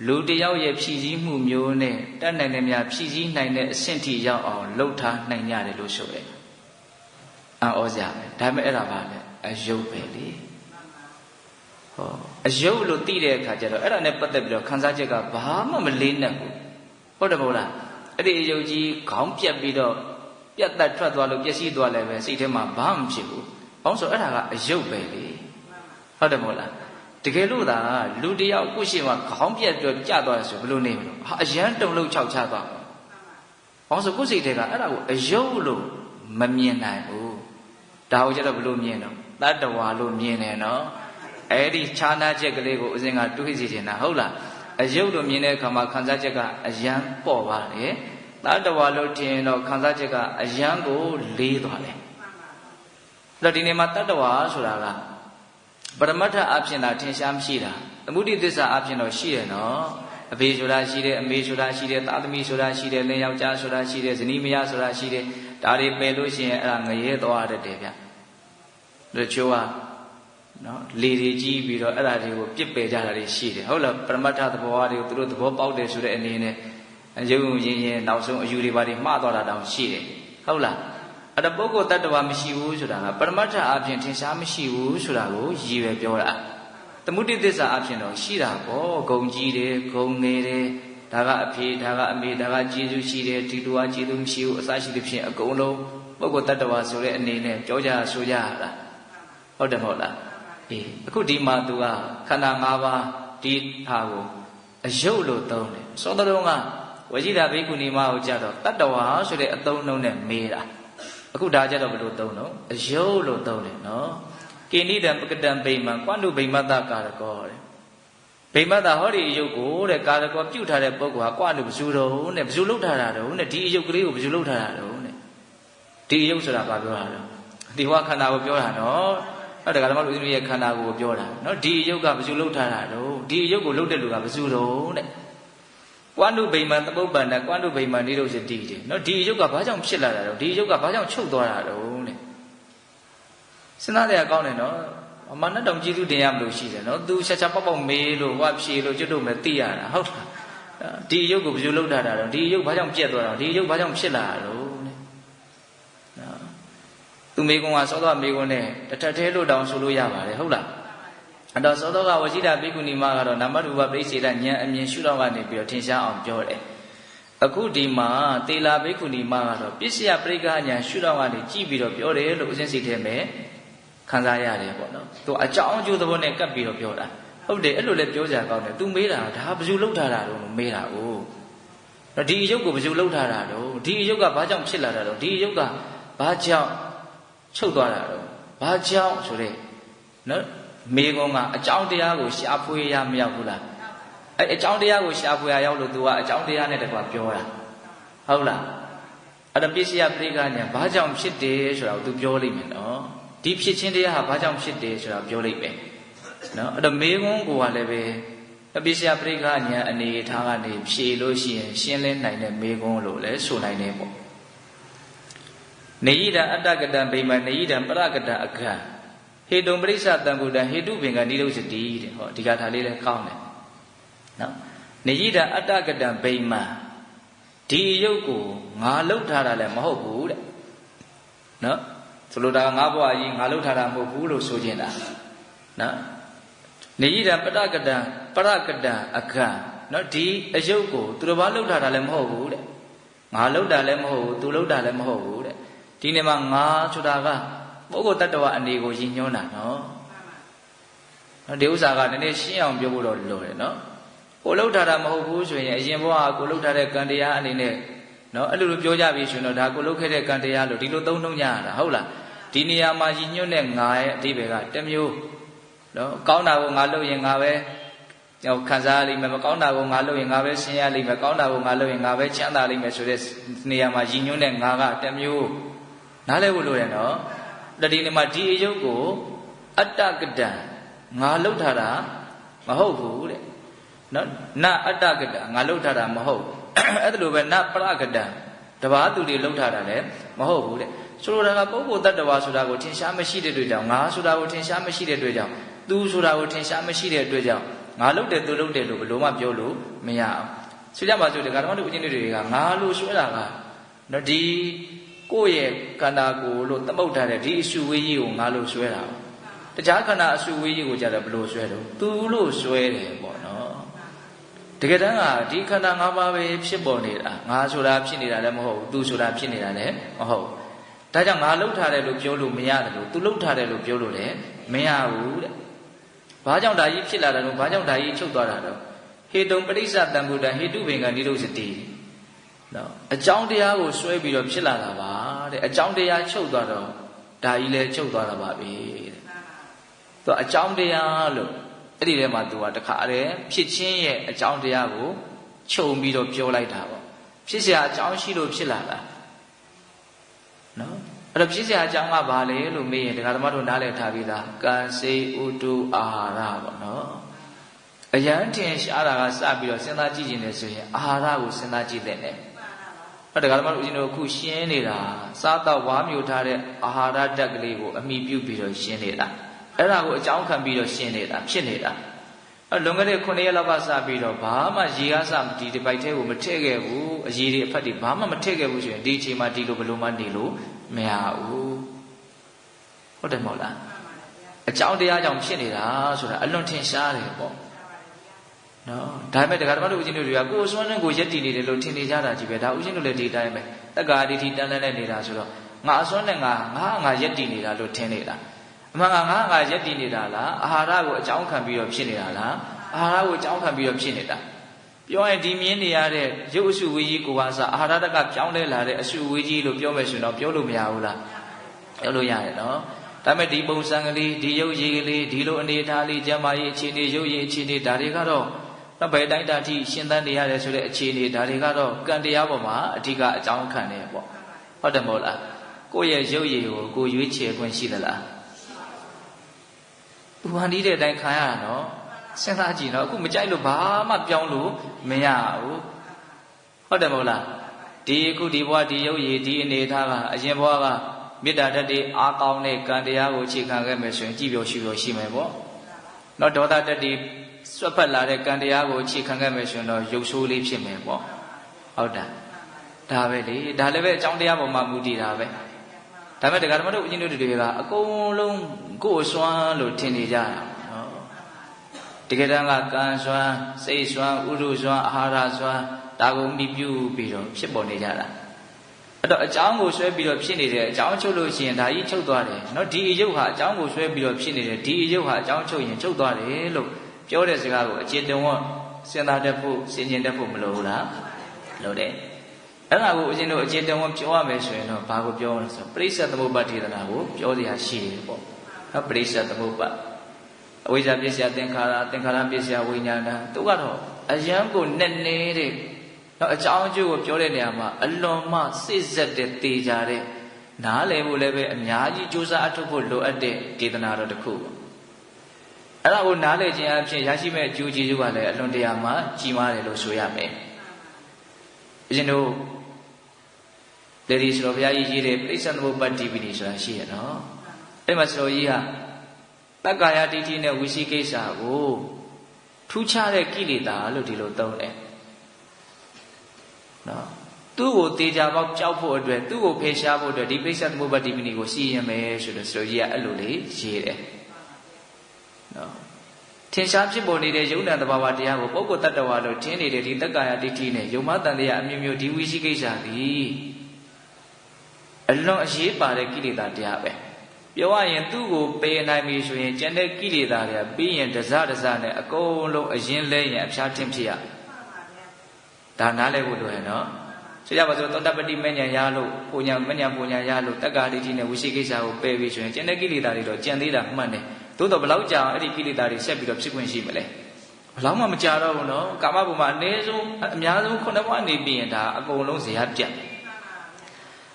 လူတယောက်ရဲ့ဖြည့်ဆည်းမှုမျိုးနဲ့တတ်နိုင်တဲ့များဖြည့်ဆည်းနိုင်တဲ့အဆင့်ထိရောက်အောင်လှုပ်ထားနိုင်ကြတယ်လို့ဆိုရဲအော်စရာပဲဒါပေမဲ့အဲ့ဒါပါလေအယုတ်ပဲလေဟောအယုတ်လို့သိတဲ့အခါကျတော့အဲ့ဒါနဲ့ပတ်သက်ပြီးတော့ခံစားချက်ကဘာမှမလေးနက်ဘူးဟုတ်တယ်မဟုတ်လားအဲ့ဒီအယုတ်ကြီးခေါင်းပြက်ပြီးတော့ပြတ်တက်ထွက်သွားလို့ပျက်စီးသွားလည်းပဲစိတ်ထဲမှာဘာမှမဖြစ်ဘူး။ဘာလို့ဆိုအဲ့ဒါကအယုတ်ပဲလေ။ဟုတ်တယ်မဟုတ်လား။တကယ်လို့သာလူတယောက်ကိုရှိမှခေါင်းပြက်ပြီးကြသွားတယ်ဆိုဘယ်လိုနေမလို့။ဟာအရန်တုံလို့ခြောက်ချသွားမှာ။ဘာလို့ဆိုကိုယ်စိတ်ထဲကအဲ့ဒါကိုအယုတ်လို့မမြင်နိုင်ဘူး။ဒါကိုကျတော့ဘယ်လိုမြင်တော့တတ္တဝါလို့မြင်တယ်နော်။အဲ့ဒီခြားနာချက်ကလေးကိုဦးဇင်းကတွေးစီနေတာဟုတ်လား။အယုတ်လို့မြင်တဲ့အခါမှာခံစားချက်ကအရန်ပေါ့ပါတယ်။တတ္တဝါလို့ထင်တော့ခံစားချက်ကအယံကိုလေးသွားတယ်။အဲ့တော့ဒီနေ့မှာတတ္တဝါဆိုတာကပရမတ္ထအဖြစ်သာထင်ရှားမရှိတာသမုဒိသစ္စာအဖြစ်တော့ရှိတယ်နော်။အဖေဆိုတာရှိတယ်အမေဆိုတာရှိတယ်သားသမီးဆိုတာရှိတယ်လင်ယောက်ျားဆိုတာရှိတယ်ဇနီးမယားဆိုတာရှိတယ်ဒါတွေပယ်လို့ရှိရင်အဲ့ဒါငရဲသွားတတ်တယ်ဗျ။တို့ချိုးကနော်လေတွေကြီးပြီးတော့အဲ့ဒါတွေကိုပြစ်ပယ်ကြတာတွေရှိတယ်ဟုတ်လားပရမတ္ထသဘောတွေကိုသူတို့သဘောပေါက်တယ်ဆိုတဲ့အနေနဲ့ရုပ်ရင်းရင်းနောက်ဆုံးအယူတွေပါတွေမှားသွားတာတောင်ရှိတယ်ဟုတ်လားအဲ့ဒါပုဂ္ဂိုလ်တ attva မရှိဘူးဆိုတာကပရမတ္ထအဖြစ်ထင်ရှားမရှိဘူးဆိုတာကိုရည်ရွယ်ပြောတာသမုဒိသစ္စာအဖြစ်တော့ရှိတာပေါ့ဂုံကြီးတယ်ဂုံငယ်တယ်ဒါကအဖေဒါကအမေဒါကကျေးဇူးရှိတယ်ဒီလိုကကျေးဇူးမရှိဘူးအစရှိသဖြင့်အကုန်လုံးပုဂ္ဂိုလ်တ attva ဆိုတဲ့အနေနဲ့ပြောကြဆိုကြတာဟုတ်တယ်မဟုတ်လားအေးအခုဒီမှာ तू ကခန္ဓာ၅ပါးဒီဟာကိုအယုတ်လို့သုံးတယ်စောတော်ကဝိဇိတာဘိက္ခုနီမကိုကြတော့တတ္တဝါဆိုတဲ့အသုံးနှုန်းနဲ့မေးတာအခုဒါကြတော့ဘယ်လိုသုံးတော့အယုတ်လို့သုံးတယ်နော်ကိဏိတံပကတံဗိမံကွန္တုဗိမတ္တကာရကောတဲ့ဗိမတ္တဟောဒီအယုတ်ကိုတဲ့ကာရကောပြုတ်ထားတဲ့ပုဂ္ဂိုလ်ဟာကွန္တုဘယ်သူတော့နဲ့ဘယ်သူလှုပ်ထားတာတော့နဲ့ဒီအယုတ်ကလေးကိုဘယ်သူလှုပ်ထားတာတော့နဲ့ဒီအယုတ်ဆိုတာဘာပြောတာတော့ဒီဟောခန္ဓာကိုပြောတာနော်အဲ့ဒါကဓမ္မလူကြီးရဲ့ခန္ဓာကိုပြောတာနော်ဒီအယုတ်ကဘယ်သူလှုပ်ထားတာတော့ဒီအယုတ်ကိုလှုပ်တဲ့လူကဘယ်သူတော့တဲ့ကွန္တုဗိမာန်သမုပ္ပန္နကွန္တုဗိမာန်နိရောဓတိတဲ့နော်ဒီအယုတ်ကဘာကြောင့်ဖြစ်လာတာတော့ဒီအယုတ်ကဘာကြောင့်ချုပ်သွားတာတော့တဲ့စဉ်းစားရကောင်းတယ်နော်အမှန်နဲ့တောင်ကျေးဇူးတင်ရမလို့ရှိတယ်နော်သူချက်ချက်ပေါက်ပေါက်မေးလို့ဟောဖြေလို့ကျွတ်တို့မဲ့သိရတာဟုတ်လားဒီအယုတ်ကိုဘယ်လိုလုပ်ထားတာတော့ဒီအယုတ်ဘာကြောင့်ပြက်သွားတာဒီအယုတ်ဘာကြောင့်ဖြစ်လာတာတော့တဲ့နော်သူမေကွန်ကစောသောမေကွန်နဲ့တထက်သေးလို့တောင်ဆိုလို့ရပါတယ်ဟုတ်လားအဲ့တော့သောသောကဝရှိတာဘိက္ခုနီမကတော့နာမရူပပရိစ္ဆေဒဉာဏ်အမြင်ရှုတော့ကနေပြီးတော့ထင်ရှားအောင်ပြောတယ်အခုဒီမှာတေလာဘိက္ခုနီမကတော့ပစ္စယပရိက္ခဉာဏ်ရှုတော့ကနေကြည့်ပြီးတော့ပြောတယ်လို့ဦးဇင်းစိတ်ထဲမှာခံစားရတယ်ပေါ့နော်သူအကြောင်းအကျိုးသဘောနဲ့ကပ်ပြီးတော့ပြောတာဟုတ်တယ်အဲ့လိုလဲပြောကြကောင်းတယ် तू မေးတာဒါဘယ်သူလှုပ်ထားတာတော့မေးတာ哦ဒီအယုတ်ကိုဘယ်သူလှုပ်ထားတာတော့ဒီအယုတ်ကဘာကြောင့်ဖြစ်လာတာတော့ဒီအယုတ်ကဘာကြောင့်ချုပ်သွားတာတော့ဘာကြောင့်ဆိုတဲ့နော်မေကုံကအကြောင်းတရားကိုရှာဖွေရမရောက်ဘူးလားအဲအကြောင်းတရားကိုရှာဖွေရရောက်လို့ तू ကအကြောင်းတရားနဲ့တကွာပြောတာဟုတ်လားအဲ့ဒါပစ္စယပရိက္ခဉာဏ်ဘာကြောင့်ဖြစ်တယ်ဆိုတာကို तू ပြောလိမ့်မယ်နော်ဒီဖြစ်ချင်းတရားဟာဘာကြောင့်ဖြစ်တယ်ဆိုတာပြောလိမ့်မယ်နော်အဲ့တော့မေကုံကိုကလည်းပဲပစ္စယပရိက္ခဉာဏ်အနေထားကနေဖြေလို့ရှိရင်ရှင်းလင်းနိုင်တဲ့မေကုံလို့လည်းဆိုနိုင်တယ်ပေါ့နေယိတံအတ္တကတံဗိမာန်နေယိတံပရကတံအခါဟေတုံပရိစ္ဆတံဗုဒ္ဓဟေတုပင်ကနိရုဇ္ဇတိတဲ့ဟောဒီကထာလေးလည်းကောင်းတယ်နော်နေယိတံအတ္တကတံဗိမာန်ဒီအယုတ်ကိုငါလှုပ်ထားတာလည်းမဟုတ်ဘူးတဲ့နော်ဆိုလိုတာငါဘဝကြီးငါလှုပ်ထားတာမဟုတ်ဘူးလို့ဆိုချင်တာနော်နေယိတံပရကတံအခါနော်ဒီအယုတ်ကိုသူတို့ဘာလှုပ်ထားတာလည်းမဟုတ်ဘူးတဲ့ငါလှုပ်တာလည်းမဟုတ်ဘူးသူလှုပ်တာလည်းမဟုတ်ဘူးတဲ့ဒီနေ့မှာငါဆိုတာကပုဂ္ဂိုလ်တ attva အနေကိုရည်ညွှန်းတာနော်ဒီဥစ္စာကနည်းနည်းရှင်းအောင်ပြောဖို့တော့လိုတယ်နော်ကိုလှုပ်ထားတာမဟုတ်ဘူးဆိုရင်အရင်ဘဝကိုလှုပ်ထားတဲ့ကံတရားအနေနဲ့နော်အဲ့လိုပြောကြပြီဆိုရင်တော့ဒါကိုလှုပ်ခဲ့တဲ့ကံတရားလို့ဒီလိုသုံးနှုန်းကြရတာဟုတ်လားဒီနေရာမှာရည်ညွှန်းတဲ့ငါရဲ့အဓိပ္ပာယ်ကတစ်မျိုးနော်ကောင်းတာကိုငါလှုပ်ရင်ငါပဲခံစားရလိမ့်မယ်မကောင်းတာကိုငါလုပ်ရင်ငါပဲဆင်းရဲလိမ့်မယ်ကောင်းတာကိုငါလုပ်ရင်ငါပဲချမ်းသာလိမ့်မယ်ဆိုတဲ့နေရာမှာရည်ညွှန်းတဲ့ငါကတစ်မျိုးနားလည်ဖို့လိုတယ်နော်တတိနေမှာဒီအယုတ်ကိုအတ္တကတံငါလှုပ်ထားတာမဟုတ်ဘူးတဲ့နော်နအတ္တကတံငါလှုပ်ထားတာမဟုတ် အဲ့ဒါလိုပဲနပရကတံတဘာသူတွေလှုပ်ထားတာလည်းမဟုတ်ဘူးတဲ့ဆိုလိုတာကပုဂ္ဂိုလ်တ attva ဆိုတာကိုထင်ရှားမရှိတဲ့အတွက်ကြောင့်ငါဆိုတာကိုထင်ရှားမရှိတဲ့အတွက်ကြောင့်သူဆိုတာကိုထင်ရှားမရှိတဲ့အတွက်ကြောင့်ငါလှုပ်တယ်သူလှုပ်တယ်လို့ဘယ်လိုမှပြောလို့မရအောင်ဆိုကြပါစို့ဒီဓမ္မတို့ဦးဇင်းတွေကငါလို့ဆွဲတာကနော်ဒီကိုယ့်ရဲ့ခန္ဓာကိုယ်လို့သမုတ်ထားတဲ့ဒီအစုဝေးကြီးကိုငါလို့ဆွဲတာတခြားခန္ဓာအစုဝေးကြီးကိုကြတော့ဘယ်လိုဆွဲတော့သူလို့ဆွဲတယ်ပေါ့နော်တကယ်တမ်းကဒီခန္ဓာ၅ပါးပဲဖြစ်ပေါ်နေတာငါဆိုတာဖြစ်နေတာလည်းမဟုတ်ဘူးသူဆိုတာဖြစ်နေတာလည်းမဟုတ်ဘူးဒါကြောင့်ငါလှုပ်ထားတယ်လို့ပြောလို့မရတယ်လို့သူလှုပ်ထားတယ်လို့ပြောလို့လည်းမရဘူးတဲ့ဘာကြောင့်ဒါကြီးဖြစ်လာတယ်လို့ဘာကြောင့်ဒါကြီးချုပ်သွားတာတော့ဟေတုံပရိစ္ဆတံဗုဒ္ဓဟေတုဘင်္ဂနိရုစတိနော်အကြောင်းတရားကိုဆွဲပြီးတော့ဖြစ်လာတာပါတဲ့အကြောင်းတရားချုပ်သွားတော့ဒါကြီးလည်းချုပ်သွားတာပါပဲတဲ့သူအကြောင်းတရားလို့အဲ့ဒီထဲမှာသူကတခါတည်းဖြစ်ချင်းရဲ့အကြောင်းတရားကိုခြုံပြီးတော့ပြောလိုက်တာပေါ့ဖြစ်เสียအကြောင်းရှိလို့ဖြစ်လာတာနော်အဲ့တော့ဖြစ်เสียအကြောင်းကဘာလဲလို့မေးရင်ဒကာဓမ္မတို့နားလည်ထားပြီးသားကံစေဥတုအာဟာရပေါ့နော်အယံထင်ရှားတာကစပြီးတော့စဉ်းစားကြည့်ခြင်းနဲ့ဆိုရင်အာဟာရကိုစဉ်းစားကြည့်တဲ့နဲ့အဲ့ဒါကဓမ္မတို့ဦးဇင်းတို့အခုရှင်းနေတာစားတော့ဝါမျိုးထားတဲ့အာဟာရဓာတ်ကလေးကိုအမိပြုပြီးတော့ရှင်းနေတာအဲ့ဒါကိုအကြောင်းခံပြီးတော့ရှင်းနေတာဖြစ်နေတာအဲ့လွန်ခဲ့တဲ့9ရက်လောက်ကစပြီးတော့ဘာမှရေကားစဒီဒီပိုက်ထဲကိုမထည့်ခဲ့ဘူးအရေတွေအဖက်တွေဘာမှမထည့်ခဲ့ဘူးဆိုရင်ဒီအချိန်မှာဒီလိုဘယ်လိုမှနေလို့မရဘူးဟုတ်တယ်မဟုတ်လားအကြောင်းတရားကြောင့်ဖြစ်နေတာဆိုတာအလွန်ထင်ရှားတယ်ပေါ့နော်ဒါပေမဲ့တရားဓမ္မတို့ဦးဇင်းတို့တွေကကိုယ်စွမ်းနဲ့ကိုယ်ရက်တည်နေတယ်လို့ထင်နေကြတာကြီးပဲဒါဦးဇင်းတို့လည်းဒီတိုင်းပဲတက္ကာဒိဋ္ဌိတန်းတန်းနဲ့နေတာဆိုတော့ငါအစွမ်းနဲ့ငါရက်တည်နေတာလို့ထင်နေတာအမှန်ကငါရက်တည်နေတာလားအာဟာရကိုအကြောင်းခံပြီးတော့ဖြစ်နေတာလားအာဟာရကိုအကြောင်းခံပြီးတော့ဖြစ်နေတာပြောရင်ဒီမြင်နေရတဲ့ရုပ်အစုဝေးကြီးကိုပါစအာဟာရတကပြောင်းလဲလာတဲ့အစုဝေးကြီးလို့ပြောမယ်ဆိုတော့ပြောလို့မရဘူးလားပြောလို့ရတယ်နော်ဒါပေမဲ့ဒီပုံစံကလေးဒီရုပ်ရည်ကလေးဒီလိုအနေအထားလေးကျမ်းမာရေးအခြေအနေရုပ်ရည်အခြေအနေဒါတွေကတော့ဘယ်တိုင်းတာထိရှင်းသန်းနေရတယ်ဆိုတဲ့အခြေအနေဒါတွေကတော့ကံတရားပေါ်မှာအဓိကအကြောင်းခံတယ်ပေါ့ဟုတ်တယ်မဟုတ်လားကိုယ့်ရဲ့ရုပ်ရည်ကိုကိုရွေးချယ်ခွင့်ရှိသလားသူဟန်ဒီတဲ့အတိုင်းခံရတာနော်စဉ်းစားကြည့်နော်အခုမကြိုက်လို့ဘာမှပြောင်းလို့မရဘူးဟုတ်တယ်မဟုတ်လားဒီအခုဒီဘဝဒီရုပ်ရည်ဒီအနေထားကအရင်ဘဝကမေတ္တာဓာတ်တွေအားကောင်းတဲ့ကံတရားကိုအခြေခံခဲ့မယ်ဆိုရင်ကြည်ပြောရှိပြောရှိမယ်ပေါ့နော်ဒေါသဓာတ်တွေဆွတ်ဖက်လာတဲ့ကံတရားကိုအခြေခံခဲ့မယ်ဆိုရင်တော့ရုပ်ဆိုးလေးဖြစ်မယ်ပေါ့ဟုတ်တာဒါပဲလေဒါလည်းပဲအကြောင်းတရားပေါ်မှာမူတည်တာပဲဒါပေမဲ့တရားဓမ္မတို့ဦးဇင်းတို့တွေကအကုန်လုံးကိုယ်စွမ်းလို့ထင်နေကြတာနော်တကယ်တမ်းကကံစွမ်းစိတ်စွမ်းဥဒုစွမ်းအာဟာရစွမ်းဒါကိုမိပြုပြီးတော့ဖြစ်ပေါ်နေကြတာအဲ့တော့အကြောင်းကိုဆွဲပြီးတော့ဖြစ်နေတယ်အကြောင်းချုပ်လို့ရှိရင်ဒါကြီးချုပ်သွားတယ်နော်ဒီအယုတ်ဟာအကြောင်းကိုဆွဲပြီးတော့ဖြစ်နေတယ်ဒီအယုတ်ဟာအကြောင်းချုပ်ရင်ချုပ်သွားတယ်လို့ပြောတဲ့စကားကိုအခြေတုံဝစဉ်းစားတတ်ဖို့စဉ်းကျင်တတ်ဖို့မလိုဘူးလားလိုတယ်အဲ့ဒါကိုဦးဇင်းတို့အခြေတုံဝပြောရမယ်ဆိုရင်တော့ဘာကိုပြောရလဲဆိုပရိစ္ဆေသမုပ္ပါဒေသနာကိုပြောစရာရှိတယ်ပေါ့နော်ပရိစ္ဆေသမုပ္ပါအဝိဇ္ဇာပစ္စယသင်္ခါရသင်္ခါရပစ္စယဝိညာဏသူကတော့အယံကိုနဲ့နေတဲ့နော်အကြောင်းအကျိုးကိုပြောတဲ့နေရာမှာအလွန်မှစိတ်ဆက်တဲ့တေချာတဲ့နားလည်ဖို့လည်းပဲအများကြီးကြိုးစားအထောက်ဖို့လိုအပ်တဲ့ဒေသနာတော်တစ်ခုပေါ့အဲ့ဒါကိုနားလည်ခြင်းအဖြစ်ရရှိမဲ့အကျိုးကျေးဇူးကလည်းအလွန်တရာမှကြီးမားတယ်လို့ဆိုရမယ်ဦးဇင်းတို့လေဒီဆိုတော့ဘုရားကြီးရေးတဲ့ပရိစ္ဆေသမုပ္ပါတိပိနိဆိုတာရှိရနော်အဲ့မှာဆိုကြီးဟာတက္ကာယဒိဋ္ဌိနဲ့ဝိသိကိစ္စကိုထူးခြားတဲ့ကိလေသာလို့ဒီလိုသုံးတယ်နော်သူ့ကိုတေချာပေါက်ကြောက်ဖို့အတွက်သူ့ကိုဖယ်ရှားဖို့အတွက်ဒီပရိစ္ဆေသမုပ္ပါတိပိနိကိုစီရင်မယ်ဆိုတော့ဆိုကြီးကအဲ့လိုလေးရေးတယ်နော်ထင်ရှားဖြစ်ပေါ်နေတဲ့ယုံနာတဘာဝတရားကိုပုဂ္ဂိုလ်တ attva လို့ထင်နေတဲ့ဒီတက္ကာယဒိဋ္ဌိနဲ့ယုံမတန်တရားအမျိုးမျိုးဒီဝိသိကိစ္စသည်အလွန်အရေးပါတဲ့ကိလေသာတရားပဲပြောရရင်သူ့ကိုပယ်နိုင်ပြီဆိုရင်ကျန်တဲ့ကိလေသာတွေကပြီးရင်တစနဲ့အကုန်လုံးအရင်လဲရင်အဖျားထင်ဖြစ်ရဒါနားလဲဖို့လိုရနော်ဆိုကြပါစို့သောတပတိမဉ္ဇဉ်ရလို့ပူညာမဉ္ဇဉ်ပူညာရလို့တက္ကာဒိဋ္ဌိနဲ့ဝိသိကိစ္စကိုပယ်ပြီဆိုရင်ကျန်တဲ့ကိလေသာတွေတော့ကျန်သေးတာမှန်တယ်သို့တော့ဘယ်လောက်ကြာအောင်အဲ့ဒီကိလေသာတွေဆက်ပြီးတော့ဖြစ်ခွင့်ရှိမလဲဘယ်လောက်မှမကြာတော့ဘူးနော်ကာမဘုံမှာအနည်းဆုံးအများဆုံး9ဘဝနေပြီးရင်ဒါအကုန်လုံးဇေယျပြတ်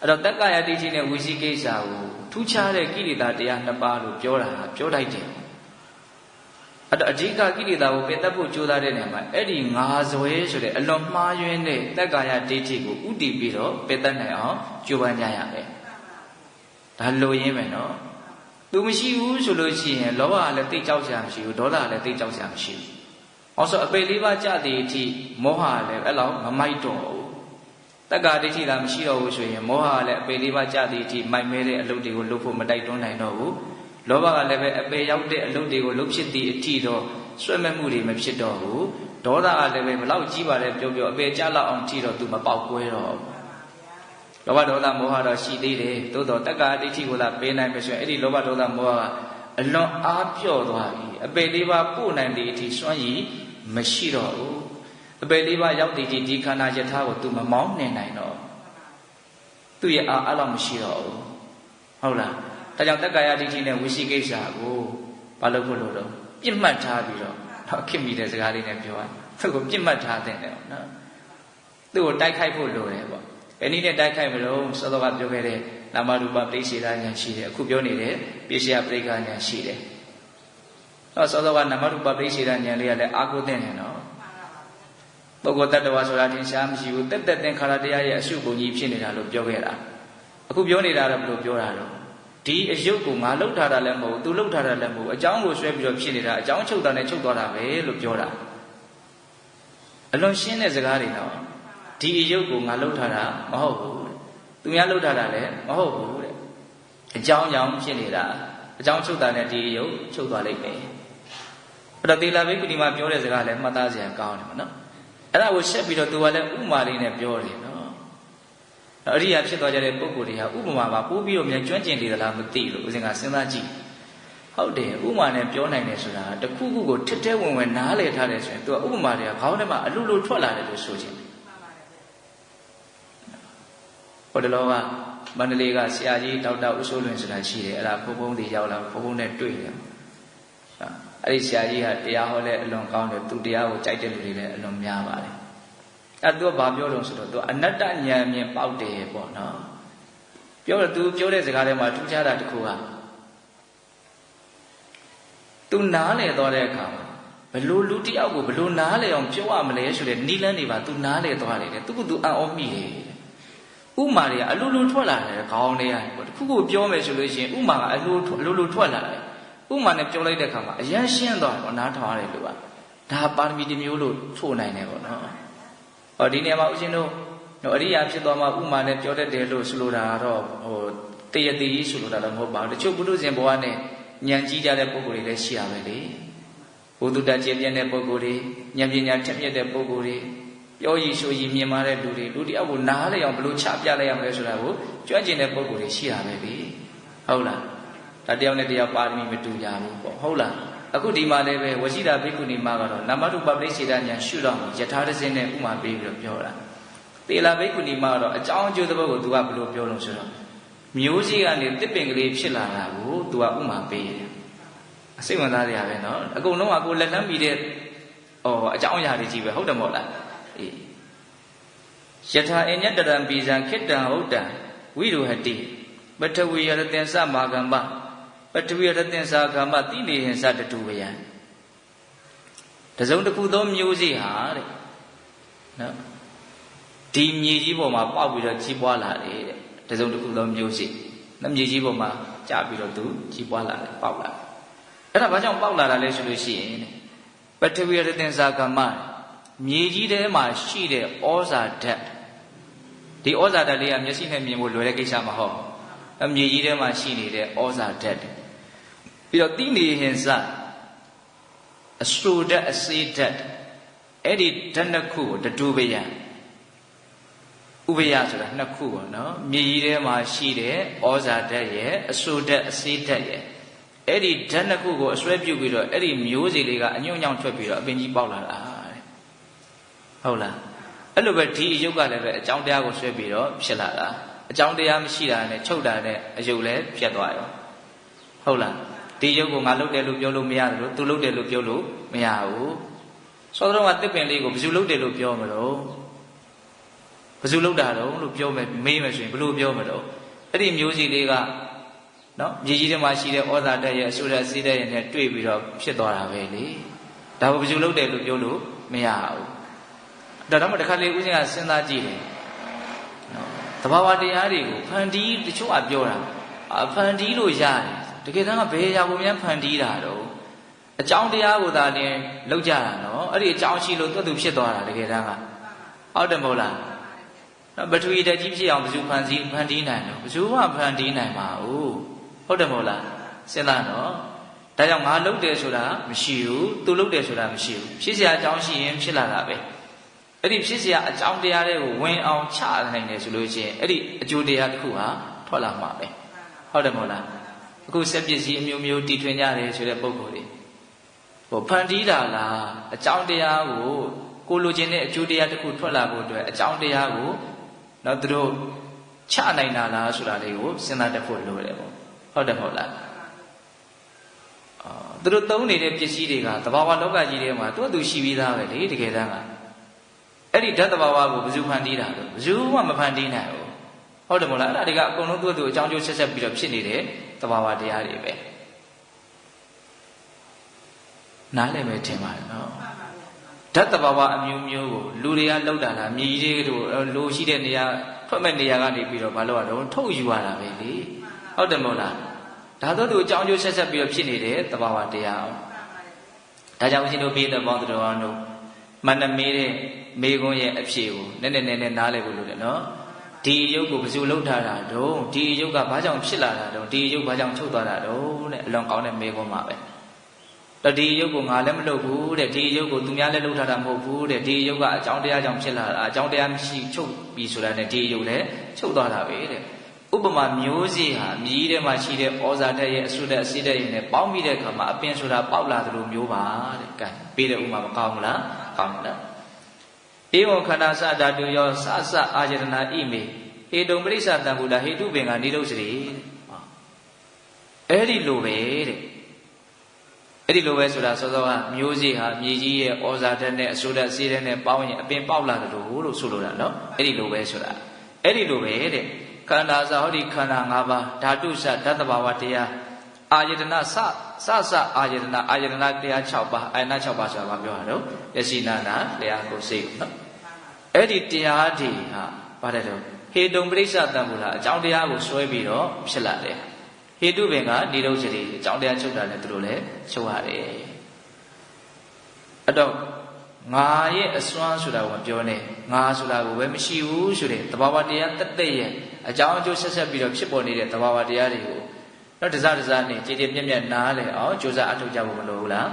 အဲ့တော့တက္ကာယဒိဋ္ဌိနဲ့ဝိသိကိစ္စကိုထူးခြားတဲ့ကိလေသာတရား2ပါးလို့ပြောတာပြောလိုက်တယ် အဲ့တော့အဓိကကိလေသာကိုပယ်တတ်ဖို့ကြိုးစားတဲ့နေရာမှာအဲ့ဒီငါဇွဲဆိုတဲ့အလွန်မှားယွင်းတဲ့တက္ကာယဒိဋ္ဌိကိုဥတည်ပြီးတော့ပယ်တတ်နိုင်အောင်ကြိုးပမ်းကြရမယ်ဒါလိုရင်းမယ်နော်သူမရှိဘူးဆိုလို့ရှိရင်လောဘကလည်းတိတ်ကြောက်စရာမရှိဘူးဒေါသကလည်းတိတ်ကြောက်စရာမရှိဘူး။အောင်ဆိုအပေလေးပါးကြတဲ့အထိမောဟကလည်းအဲ့လောက်မမိုက်တော့ဘူး။တက္ကာဒိဋ္ဌိသာမရှိတော့ဘူးဆိုရင်မောဟကလည်းအပေလေးပါးကြတဲ့အထိမိုက်မဲတဲ့အလုပ်တွေကိုလုပ်ဖို့မတိုက်တွန်းနိုင်တော့ဘူး။လောဘကလည်းပဲအပေရောက်တဲ့အလုပ်တွေကိုလုပ်ဖြစ်သည့်အထိတော့ဆွဲမဲ့မှုတွေမဖြစ်တော့ဘူး။ဒေါသကလည်းပဲဘလောက်ကြီးပါလဲပြောပြောအပေကြလောက်အောင်ထိတော့သူမပေါက်ကွဲတော့ဘူး။လောဘဒေါသမောဟတော့ရှိသေးတယ်။သို့တော့တက္ကာဒိဋ္ဌိကိုသာပေးနိုင်မှဆိုရင်အဲ့ဒီလောဘဒေါသမောဟကအလွန်အားပြော့သွားပြီ။အပေလေးပါးပို့နိုင်တဲ့အထိစွမ်းရည်မရှိတော့ဘူးအပေလေးပါးရောက်တည်ဒီခန္ဓာယထာကို तू မမောင်းနေနိုင်တော့သူ့ရဲ့အားအလောက်မရှိတော့ဘူးဟုတ်လားဒါကြောင့်တက္ကာယဒိဋ္ဌိနဲ့ဝိသိကိစ္စကိုဘာလို့ဖို့လို့တော့ပြစ်မှတ်ထားပြီးတော့ခင်မိတဲ့စကားလေးနဲ့ပြောရသူ့ကိုပြစ်မှတ်ထားတဲ့နော်သူ့ကိုတိုက်ခိုက်ဖို့လိုတယ်ပေါ့ဘယ်နည်းနဲ့တိုက်ခိုက်မလို့စောစောကပြောခဲ့တဲ့နာမရူပပရိစ္ဆေဒဉာဏ်ရှိတယ်အခုပြောနေတဲ့ပိစ္ဆယပရိက္ခဉာဏ်ရှိတယ်တော့စောစောကနာမရူပပရိစ္ဆေဒဉာဏ်လေးကလည်းအာကိုတဲ့နေနော်ပုဂ္ဂိုလ်တ attva ဆိုတာထင်ရှားမရှိဘူးတက်တက်သင်္ခါရတရားရဲ့အရှုပုံကြီးဖြစ်နေတာလို့ပြောခဲ့တာအခုပြောနေတာတော့ဘယ်လိုပြောတာတော့ဒီအယုတ်ကိုငါလှုပ်ထားတာလည်းမဟုတ်သူလှုပ်ထားတာလည်းမဟုတ်အကြောင်းကိုဆွဲပြီးတော့ဖြစ်နေတာအကြောင်းချုပ်တာနဲ့ချုပ်သွားတာပဲလို့ပြောတာအလွန်ရှင်းတဲ့စကားတွေတော့ဒီအယုတ်ကိုငါလှုပ်ထားတာမဟုတ်ဘူးသူများလှုပ်ထားတာလည်းမဟုတ်ဘူးတဲ့အကြောင်းကြောင့်ဖြစ်နေတာအကြောင်းချုပ်တာနဲ့ဒီအယုတ်ချုပ်သွားလိမ့်မယ်အဲ့တော့သီလဘိက္ခုနီမှာပြောတဲ့စကားလည်းမှတ်သားစရာကောင်းတယ်မနော်အဲ့ဒါကိုရှက်ပြီးတော့သူကလည်းဥမာလေးနဲ့ပြောတယ်နော်အရိယာဖြစ်သွားကြတဲ့ပုဂ္ဂိုလ်တွေဟာဥပမာပါပိုးပြီးတော့မြန်ကျွမ်းကျင်နေသလားမသိလို့ဦးဇင်ကစဉ်းစားကြည့်ဟုတ်တယ်ဥမာနဲ့ပြောနိုင်တယ်ဆိုတာတခုခုကိုထက်ထဲဝင်ဝင်နားလည်ထားတယ်ဆိုရင်သူကဥပမာတွေကခေါင်းထဲမှာအလူလူထွက်လာတယ်လို့ဆိုချင်တယ်ဟိုတလောကမန္တလေးကဆရာကြီးဒေါက်တာဦးစိုးလွင်ဆိုတာရှိတယ်အဲ့ဒါဘုံဘုံတွေရောက်လာဘုံဘုံနဲ့တွေ့တယ်အဲ့ဒီဆရာကြီးကတရားဟောလဲအလွန်ကောင်းတယ်သူတရားကိုကြိုက်တဲ့လူတွေလည်းအလွန်များပါတယ်အဲ့သူကဘာပြောလို့ဆိုတော့သူအနတ္တဉာဏ်မြင်ပေါက်တယ်ပေါ့နော်ပြောတော့သူပြောတဲ့စကားထဲမှာထူးခြားတာတစ်ခုကသူနားလည်သွားတဲ့အခါမှာဘလို့လူတယောက်ကိုဘလို့နားလည်အောင်ပြောရမလဲဆိုတဲ့နီးလန်းတွေပါသူနားလည်သွားတယ်သူကသူအံ့ဩမိတယ်ဥမာတွေကအလိုလိုထွက်လာတယ်ခေါင်းထဲကပေါ့တခုခုပြောမယ်ဆိုလို့ရှိရင်ဥမာကအလိုလိုထွက်လာတယ်ဥမာနဲ့ပြောလိုက်တဲ့အခါမှာအရန်ရှင်းသွားတယ်နားထောင်ရတယ်လို့ပါဒါပါရမီတစ်မျိုးလို့ဆိုနိုင်တယ်ပေါ့နော်ဟောဒီနေရာမှာဦးဇင်းတို့အရိယာဖြစ်သွားမှဥမာနဲ့ပြောတတ်တယ်လို့ဆိုလိုတာကတော့ဟိုတရတိကြီးဆိုလိုတာတော့မဟုတ်ပါဘူးတချို့ပုထုဇဉ်ဘဝနဲ့ဉာဏ်ကြီးကြတဲ့ပုဂ္ဂိုလ်တွေလည်းရှိရပဲလေဘုဒ္ဓတကျင့်ပြတဲ့ပုဂ္ဂိုလ်တွေဉာဏ်ပညာထက်မြက်တဲ့ပုဂ္ဂိုလ်တွေပြောရည်ဆိုရည်မြင်မာတဲ့လူတွေလူတယောက်ကိုနားလေအောင်ဘလို့ချပြလိုက်ရမလဲဆိုတာကိုကြွကျင်တဲ့ပုဂ္ဂိုလ်တွေရှိရပဲလေဟုတ်လားဒါတယောက်နဲ့တယောက်ပါရမီမတူကြဘူးပေါ့ဟုတ်လားအခုဒီမှာလည်းပဲဝရှိတာဘိက္ခုနီမကတော့နာမတုပပရိစ္ဆေဒဉာဏ်ရှုတော့ယထာတစင်းနဲ့ဥမာပေးပြီးတော့ပြောတာသေလာဘိက္ခုနီမကတော့အကြောင်းအကျိုးသဘောကိုသူကဘယ်လိုပြောလို့ဆိုတော့မျိုးစေ့ကနေတစ်ပင်ကလေးဖြစ်လာတာကိုသူကဥမာပေးတယ်အစိတ်ဝင်စားစရာပဲနော်အကုန်လုံးကကိုလက်လန်းပြီးတဲ့အကြောင်းအရာတွေကြီးပဲဟုတ်တယ်မဟုတ်လားအေးယထာအညတရံပိဇံခိတ္တံဟုတ်တံဝိရုဟတိပထဝီယရတင်္စမာကမ္မပထဝီယရတင်္စာကမ္မတိနေဟင်္စတတုဝယံတစုံတစ်ခုသောမျိုးစေ့ဟာတဲ့နော်ဒီမြေကြီးပေါ်မှာပေါက်ပြီးတော့ကြီးပွားလာတယ်တဲ့တစုံတစ်ခုသောမျိုးစေ့နော်မြေကြီးပေါ်မှာကျပြီးတော့သူကြီးပွားလာတယ်ပေါက်လာတယ်အဲ့ဒါဘာကြောင့်ပေါက်လာတာလဲဆိုလို့ရှိရင်ပထဝီယရတင်္စာကမ္မမြေကြီးထဲမှာရှိတဲ့ဩဇာဓာတ်ဒီဩဇာဓာတ်လေးကမျက်စိနဲ့မြင်ဖို့လွယ်တဲ့ကိစ္စမဟုတ်ဘူးမြေကြီးထဲမှာရှိနေတဲ့ဩဇာဓာတ်ပြီးတော့တိနေဟင်္စအစရိုဓာတ်အစေဓာတ်အဲ့ဒီဓာတ်နှစ်ခုကိုတတူပယံဥပယဆိုတာနှစ်ခုပေါ့နော်မြေကြီးထဲမှာရှိတဲ့ဩဇာဓာတ်ရဲ့အစရိုဓာတ်အစေဓာတ်ရဲ့အဲ့ဒီဓာတ်နှစ်ခုကိုအစွဲပြုတ်ပြီးတော့အဲ့ဒီမျိုးစေ့လေးကအညွန့်ညောင်းထွက်ပြီးတော့အပင်ကြီးပေါက်လာတာဟုတ်လားအဲ့လိုပဲဒီအယုတ်ကလည်းပဲအကြောင်းတရားကိုဆွဲပြီးတော့ဖြစ်လာတာအကြောင်းတရားမရှိတာနဲ့ချုပ်တာနဲ့အယုတ်လည်းပြတ်သွားရောဟုတ်လားဒီယုတ်ကိုငါလုပ်တယ်လို့ပြောလို့မရတယ်လို့သူလုပ်တယ်လို့ပြောလို့မရဘူးစောစောကတစ်ပင်လေးကိုဘယ်သူလုပ်တယ်လို့ပြောမလို့ဘယ်သူလုပ်တာတော့လို့ပြောမယ်မေးမယ်ဆိုရင်ဘယ်လိုပြောမလို့အဲ့ဒီမျိုးစီလေးက နော်မြေကြီးထဲမှာရှိတဲ့ဩဇာတက်ရဲ့အဆိုးတဲ့စီးတဲ့ရဲ့နဲ့တွေ့ပြီးတော့ဖြစ်သွားတာပဲလေဒါကိုဘယ်လိုလုပ်တယ်လို့ပြောလို့မရဘူးဒါတော့မှတစ်ခါလေဦးဇင်းကစဉ်းစားကြည့်တယ်နော်သဘာဝတရားတွေကိုဖန်တီးတချို့ကပြောတာဖန်တီးလို့ရတယ်တကယ်တမ်းကဘယ်ရာကိုများဖန်တီးတာတော့အကြောင်းတရားကိုသာလင်းလောက်ကြတာနော်အဲ့ဒီအကြောင်းရှိလို့သူဖြစ်သွားတာတကယ်တမ်းကဟုတ်တယ်မဟုတ်လားနော်ပထဝီဓာတ်ကြီးဖြစ်အောင်ဘယ်သူဖန်တီးနိုင်တော့ဘယ်သူမှဖန်တီးနိုင်ပါဘူးဟုတ်တယ်မဟုတ်လားစဉ်းစားနော်ဒါကြောင့်ငါလုပ်တယ်ဆိုတာမရှိဘူးသူလုပ်တယ်ဆိုတာမရှိဘူးဖြစ်เสียအကြောင်းရှိရင်ဖြစ်လာတာပဲအဲ့ဒီဖြစ်เสียအကြောင်းတရားတွေကိုဝင်အောင်ချနိုင်တယ်ဆိုလို့ရှိရင်အဲ့ဒီအကျိုးတရားတစ်ခုဟာထွက်လာမှာပဲဟုတ်တယ်မဟုတ်လားအခုစက်ပစ္စည်းအမျိုးမျိုးတည်ထွင်ကြတယ်ဆိုတဲ့ပုံကိုယ်တွေဟိုဖန်တီးတာလားအကြောင်းတရားကိုလိုချင်တဲ့အကျိုးတရားတစ်ခုထွက်လာဖို့အတွက်အကြောင်းတရားကိုတော့သူတို့ချနိုင်တာလားဆိုတာလေးကိုစဉ်းစားတတ်ဖို့လိုတယ်ပေါ့ဟုတ်တယ်မဟုတ်လားသူတို့သုံးနေတဲ့ပစ္စည်းတွေကသဘာဝလောကကြီးထဲမှာသူ့ရှိပြီးသားပဲလေတကယ်တမ်းကအဲ့ဒီဓာတ်သဘာဝကိုဘယ်သူဖန်တီးတာလို့ဘယ်သူမှမဖန်တီးနိုင်ဘူးဟုတ်တယ်မဟုတ်လားအဲ့ဒါတွေကအကုန်လုံးသူ့အကြောင်းကျိုးဆက်ဆက်ပြီးတော့ဖြစ်နေတဲ့သဘာဝတရားတွေပဲနားလည်မယ်ထင်ပါတယ်နော်ဓာတ်သဘာဝအမျိုးမျိုးကိုလူတွေကလောက်တာလားမြေကြီးတွေတို့လိုရှိတဲ့နေရာထွက်မဲ့နေရာကနေပြီးတော့မလုပ်ရတော့ထုတ်ယူရတာပဲလေဟုတ်တယ်မဟုတ်လားဒါတော့သူအကြောင်းကျိုးဆက်ဆက်ပြီးတော့ဖြစ်နေတဲ့သဘာဝတရားဒါကြောင့်ဦးဇင်းတို့ပြည်သက်ပေါင်းတော်အောင်တို့မန္တမေးတဲ့မေခွန်းရဲ့အဖြစ်ကိုနည်းနည်းနားလည်ဖို့လိုတယ်နော်ဒီရုပ်ကိုဘယ်သူလှုပ်ထားတာတုံးဒီရုပ်ကဘာကြောင့်ဖြစ်လာတာတုံးဒီရုပ်ဘာကြောင့်ချုပ်သွားတာတုံးတဲ့အလွန်ကောင်းတဲ့မေခွန်းပါပဲတော့ဒီရုပ်ကိုငါလည်းမလုပ်ဘူးတဲ့ဒီရုပ်ကိုသူများလည်းလှုပ်ထားတာမဟုတ်ဘူးတဲ့ဒီရုပ်ကအကြောင်းတရားကြောင့်ဖြစ်လာတာအကြောင်းတရားမရှိချုပ်ပြီးဆိုတာနဲ့ဒီရုပ်လည်းချုပ်သွားတာပဲတဲ့ဥပမာမျိုးစေ့ဟာမြည်ထဲမှာရှိတဲ့ဩဇာဓာတ်ရဲ့အဆုဓာတ်အစိဓာတ်ရဲ့နဲ့ပေါင်းပြီးတဲ့အခါမှာအပင်ဆိုတာပေါက်လာသလိုမျိုးပါတဲ့ကဲပြီးတဲ့ဥမာမကောင်းဘူးလားကောင်းတယ်ဧဝံခန္ဓာစဓာတုယောစစအာယတနာဣမေဟေတုံပရိစ္ဆတံဘုဒ္ဓဟေတုပင်ကနိရုဒ္ဓစေအဲ့ဒီလိုပဲတဲ့အဲ့ဒီလိုပဲဆိုတာစောစောကမျိုးစေ့ဟာမြေကြီးရဲ့ဩဇာဓာတ်နဲ့အဆုဓာတ်အစိဓာတ်နဲ့ပေါင်းရင်အပင်ပေါက်လာတယ်လို့ဆိုလိုတာနော်အဲ့ဒီလိုပဲဆိုတာအဲ့ဒီလိုပဲတဲ့ခန္ဓာစဟောဒီခန္ဓာ၅ပါးဓာတုစဓာတ်တဘာဝတရားအာယတနာစအာယတနာတရား6ပါးအာယတနာ6ပါးဆိုတာဘာပြောတာတော့ယစီနာနာတရားကိုစိတ်နော်အဲ့ဒီတရားတွေဟာပါတယ်တော့ဟေတုံပရိစ္ဆတံဘုလားအကြောင်းတရားကိုဆွဲပြီးတော့ဖြစ်လာတယ်ဟေတုပင်ကနိရုဒ္ဓစေအကြောင်းတရားချုပ်တာလည်းသူတို့လည်းချုပ်ရတယ်အဲ့တော့ငါရဲ့အစွမ်းဆိုတာကိုမပြောနဲ့ငါဆိုတာကိုပဲမရှိဘူးဆိုတဲ့သဘာဝတရားတသက်ရဲ့အကြောင်းအကျိုးဆက်ဆက်ပြီးတော့ဖြစ်ပေါ်နေတဲ့သဘာဝတရားတွေကိုတော့တစားနဲ့ကြည်ကြည်ပြည့်ပြည့်နားလည်အောင်ကြိုးစားအထောက်ကြဖို့မလိုဘူးလား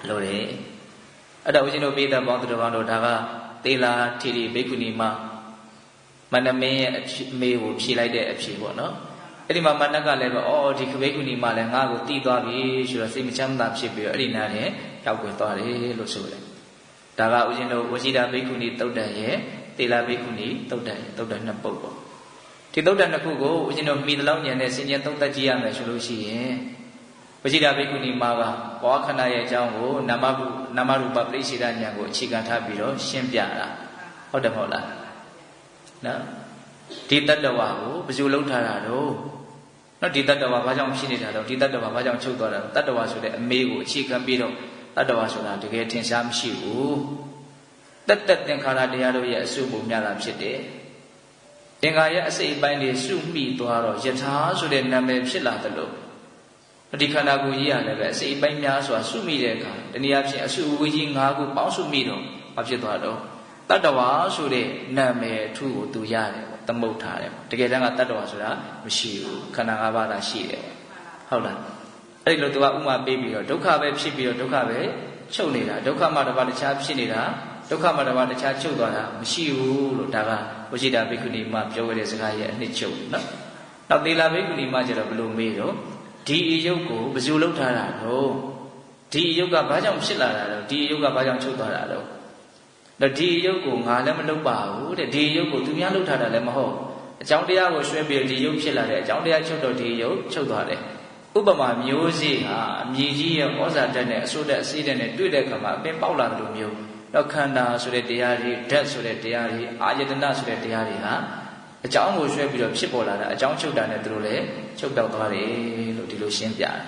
လိုတယ်အဲ့တော့ဦးဇင်းတို့ပြည်သက်ပေါင်းသူတော်ကောင်းတို့ဒါကသေလာထီရီဘိက္ခုနီမမန္တမင်းရဲ့အမေကိုဖြေလိုက်တဲ့အဖြေပေါ့နော်အဲ့ဒီမှာမန္တကလည်းပဲအော်ဒီဘိက္ခုနီမလည်းငါ့ကိုတီးသွားပြီဆိုတော့စိတ်မချမ်းသာဖြစ်ပြီးတော့အဲ့ဒီနားနဲ့ရောက်ဝင်သွားတယ်လို့ဆိုတယ်ဒါကဦးဇင်းတို့ဝစီတာဘိက္ခုနီတုတ်တန်ရဲ့သေလာဘိက္ခုနီတုတ်တန်နှစ်ပုဒ်ပေါ့ဒီတုတ်တန်နှစ်ခုကိုဦးဇင်းတို့မိတလောက်ညံနဲ့ဆင်ခြင်သုံးသပ်ကြည့်ရမယ်ဆိုလို့ရှိရင်ဝစီတာဘိက္ခုနီမှာကဘောခဏရဲ့အကြောင်းကိုနာမရူပပရိစ္ဆေဒဉာဏ်ကိုအခြေခံထားပြီးတော့ရှင်းပြတာဟုတ်တယ်မဟုတ်လားနော်ဒီတတ္တဝါကိုဘယ်သူလှုပ်ထားတာတော့နော်ဒီတတ္တဝါဘာကြောင့်ဖြစ်နေတာတော့ဒီတတ္တဝါဘာကြောင့်ချုပ်သွားတာတတ္တဝါဆိုတဲ့အမေကိုအခြေခံပြီးတော့တတ္တဝါဆိုတာတကယ်ထင်ရှားမရှိဘူးတတ္တသင်္ခါရတရားတို့ရဲ့အစုပုံများတာဖြစ်တယ်သင်္ခါရအစိတ်အပိုင်းတွေစုမိသွားတော့ယထာဆိုတဲ့နာမည်ဖြစ်လာတယ်လို့ဒီခန္ဓာကိုယ်ကြီးရတယ်ပဲအစိတ်အပိုင်းများစွာစုမိတဲ့အခါတနည်းအားဖြင့်အစုအဝေးကြီး၅ခုပေါင်းစုမိတော့ဘာဖြစ်သွားတော့တတ္တဝါဆိုတဲ့နာမည်အထူးကိုသူရတယ်ပေါ့သမုတ်ထားတယ်တကယ်တမ်းကတတ္တဝါဆိုတာမရှိဘူးခန္ဓာ၅ပါးသာရှိတယ်ဟုတ်လားအဲ့ဒီလိုသူကဥမာပေးပြီးတော့ဒုက္ခပဲဖြစ်ပြီးတော့ဒုက္ခပဲချုပ်နေတာဒုက္ခမှတစ်ပါးတခြားဖြစ်နေတာဒုက္ခမှတစ်ပါးတခြားချုပ်သွားတာမရှိဘူးလို့ဒါကဝိဇိတာဘိက္ခုနီမပြောခဲ့တဲ့စကားရဲ့အနှစ်ချုပ်နော်နောက်သေလာဘိက္ခုနီမကျတော့ဘယ်လိုမေးတော့ဒီအယုတ်ကိုဘယ်သူလှုပ်ထားတာတော့ဒီအယုတ်ကဘာကြောင့်ဖြစ်လာတာတော့ဒီအယုတ်ကဘာကြောင့်ချုပ်သွားတာတော့ဒီအယုတ်ကိုငါလည်းမလှုပ်ပါဘူးတဲ့ဒီအယုတ်ကိုသူများလှုပ်ထားတာလည်းမဟုတ်အကြောင်းတရားကိုရွှဲပြီးဒီအယုတ်ဖြစ်လာတဲ့အကြောင်းတရားချုပ်တော့ဒီအယုတ်ချုပ်သွားတယ်ဥပမာမျိုးစေ့ဟာအမြည်ကြီးရဲ့ဩဇာဓာတ်နဲ့အဆိုးဓာတ်အစိဓာတ်နဲ့တွေ့တဲ့အခါမှာအပင်ပေါက်လာတဲ့လိုမျိုးတော့ခန္ဓာဆိုတဲ့တရားတွေဓာတ်ဆိုတဲ့တရားတွေအာယတနာဆိုတဲ့တရားတွေဟာ အကြောင်းကိုရွှဲပြီးတော့ဖြစ်ပေါ်လာတာအကြောင်းချုပ်တာနဲ့သူတို့လည်းချုပ်ပြောက်သွားတယ်လို့ဒီလိုရှင်းပြတယ်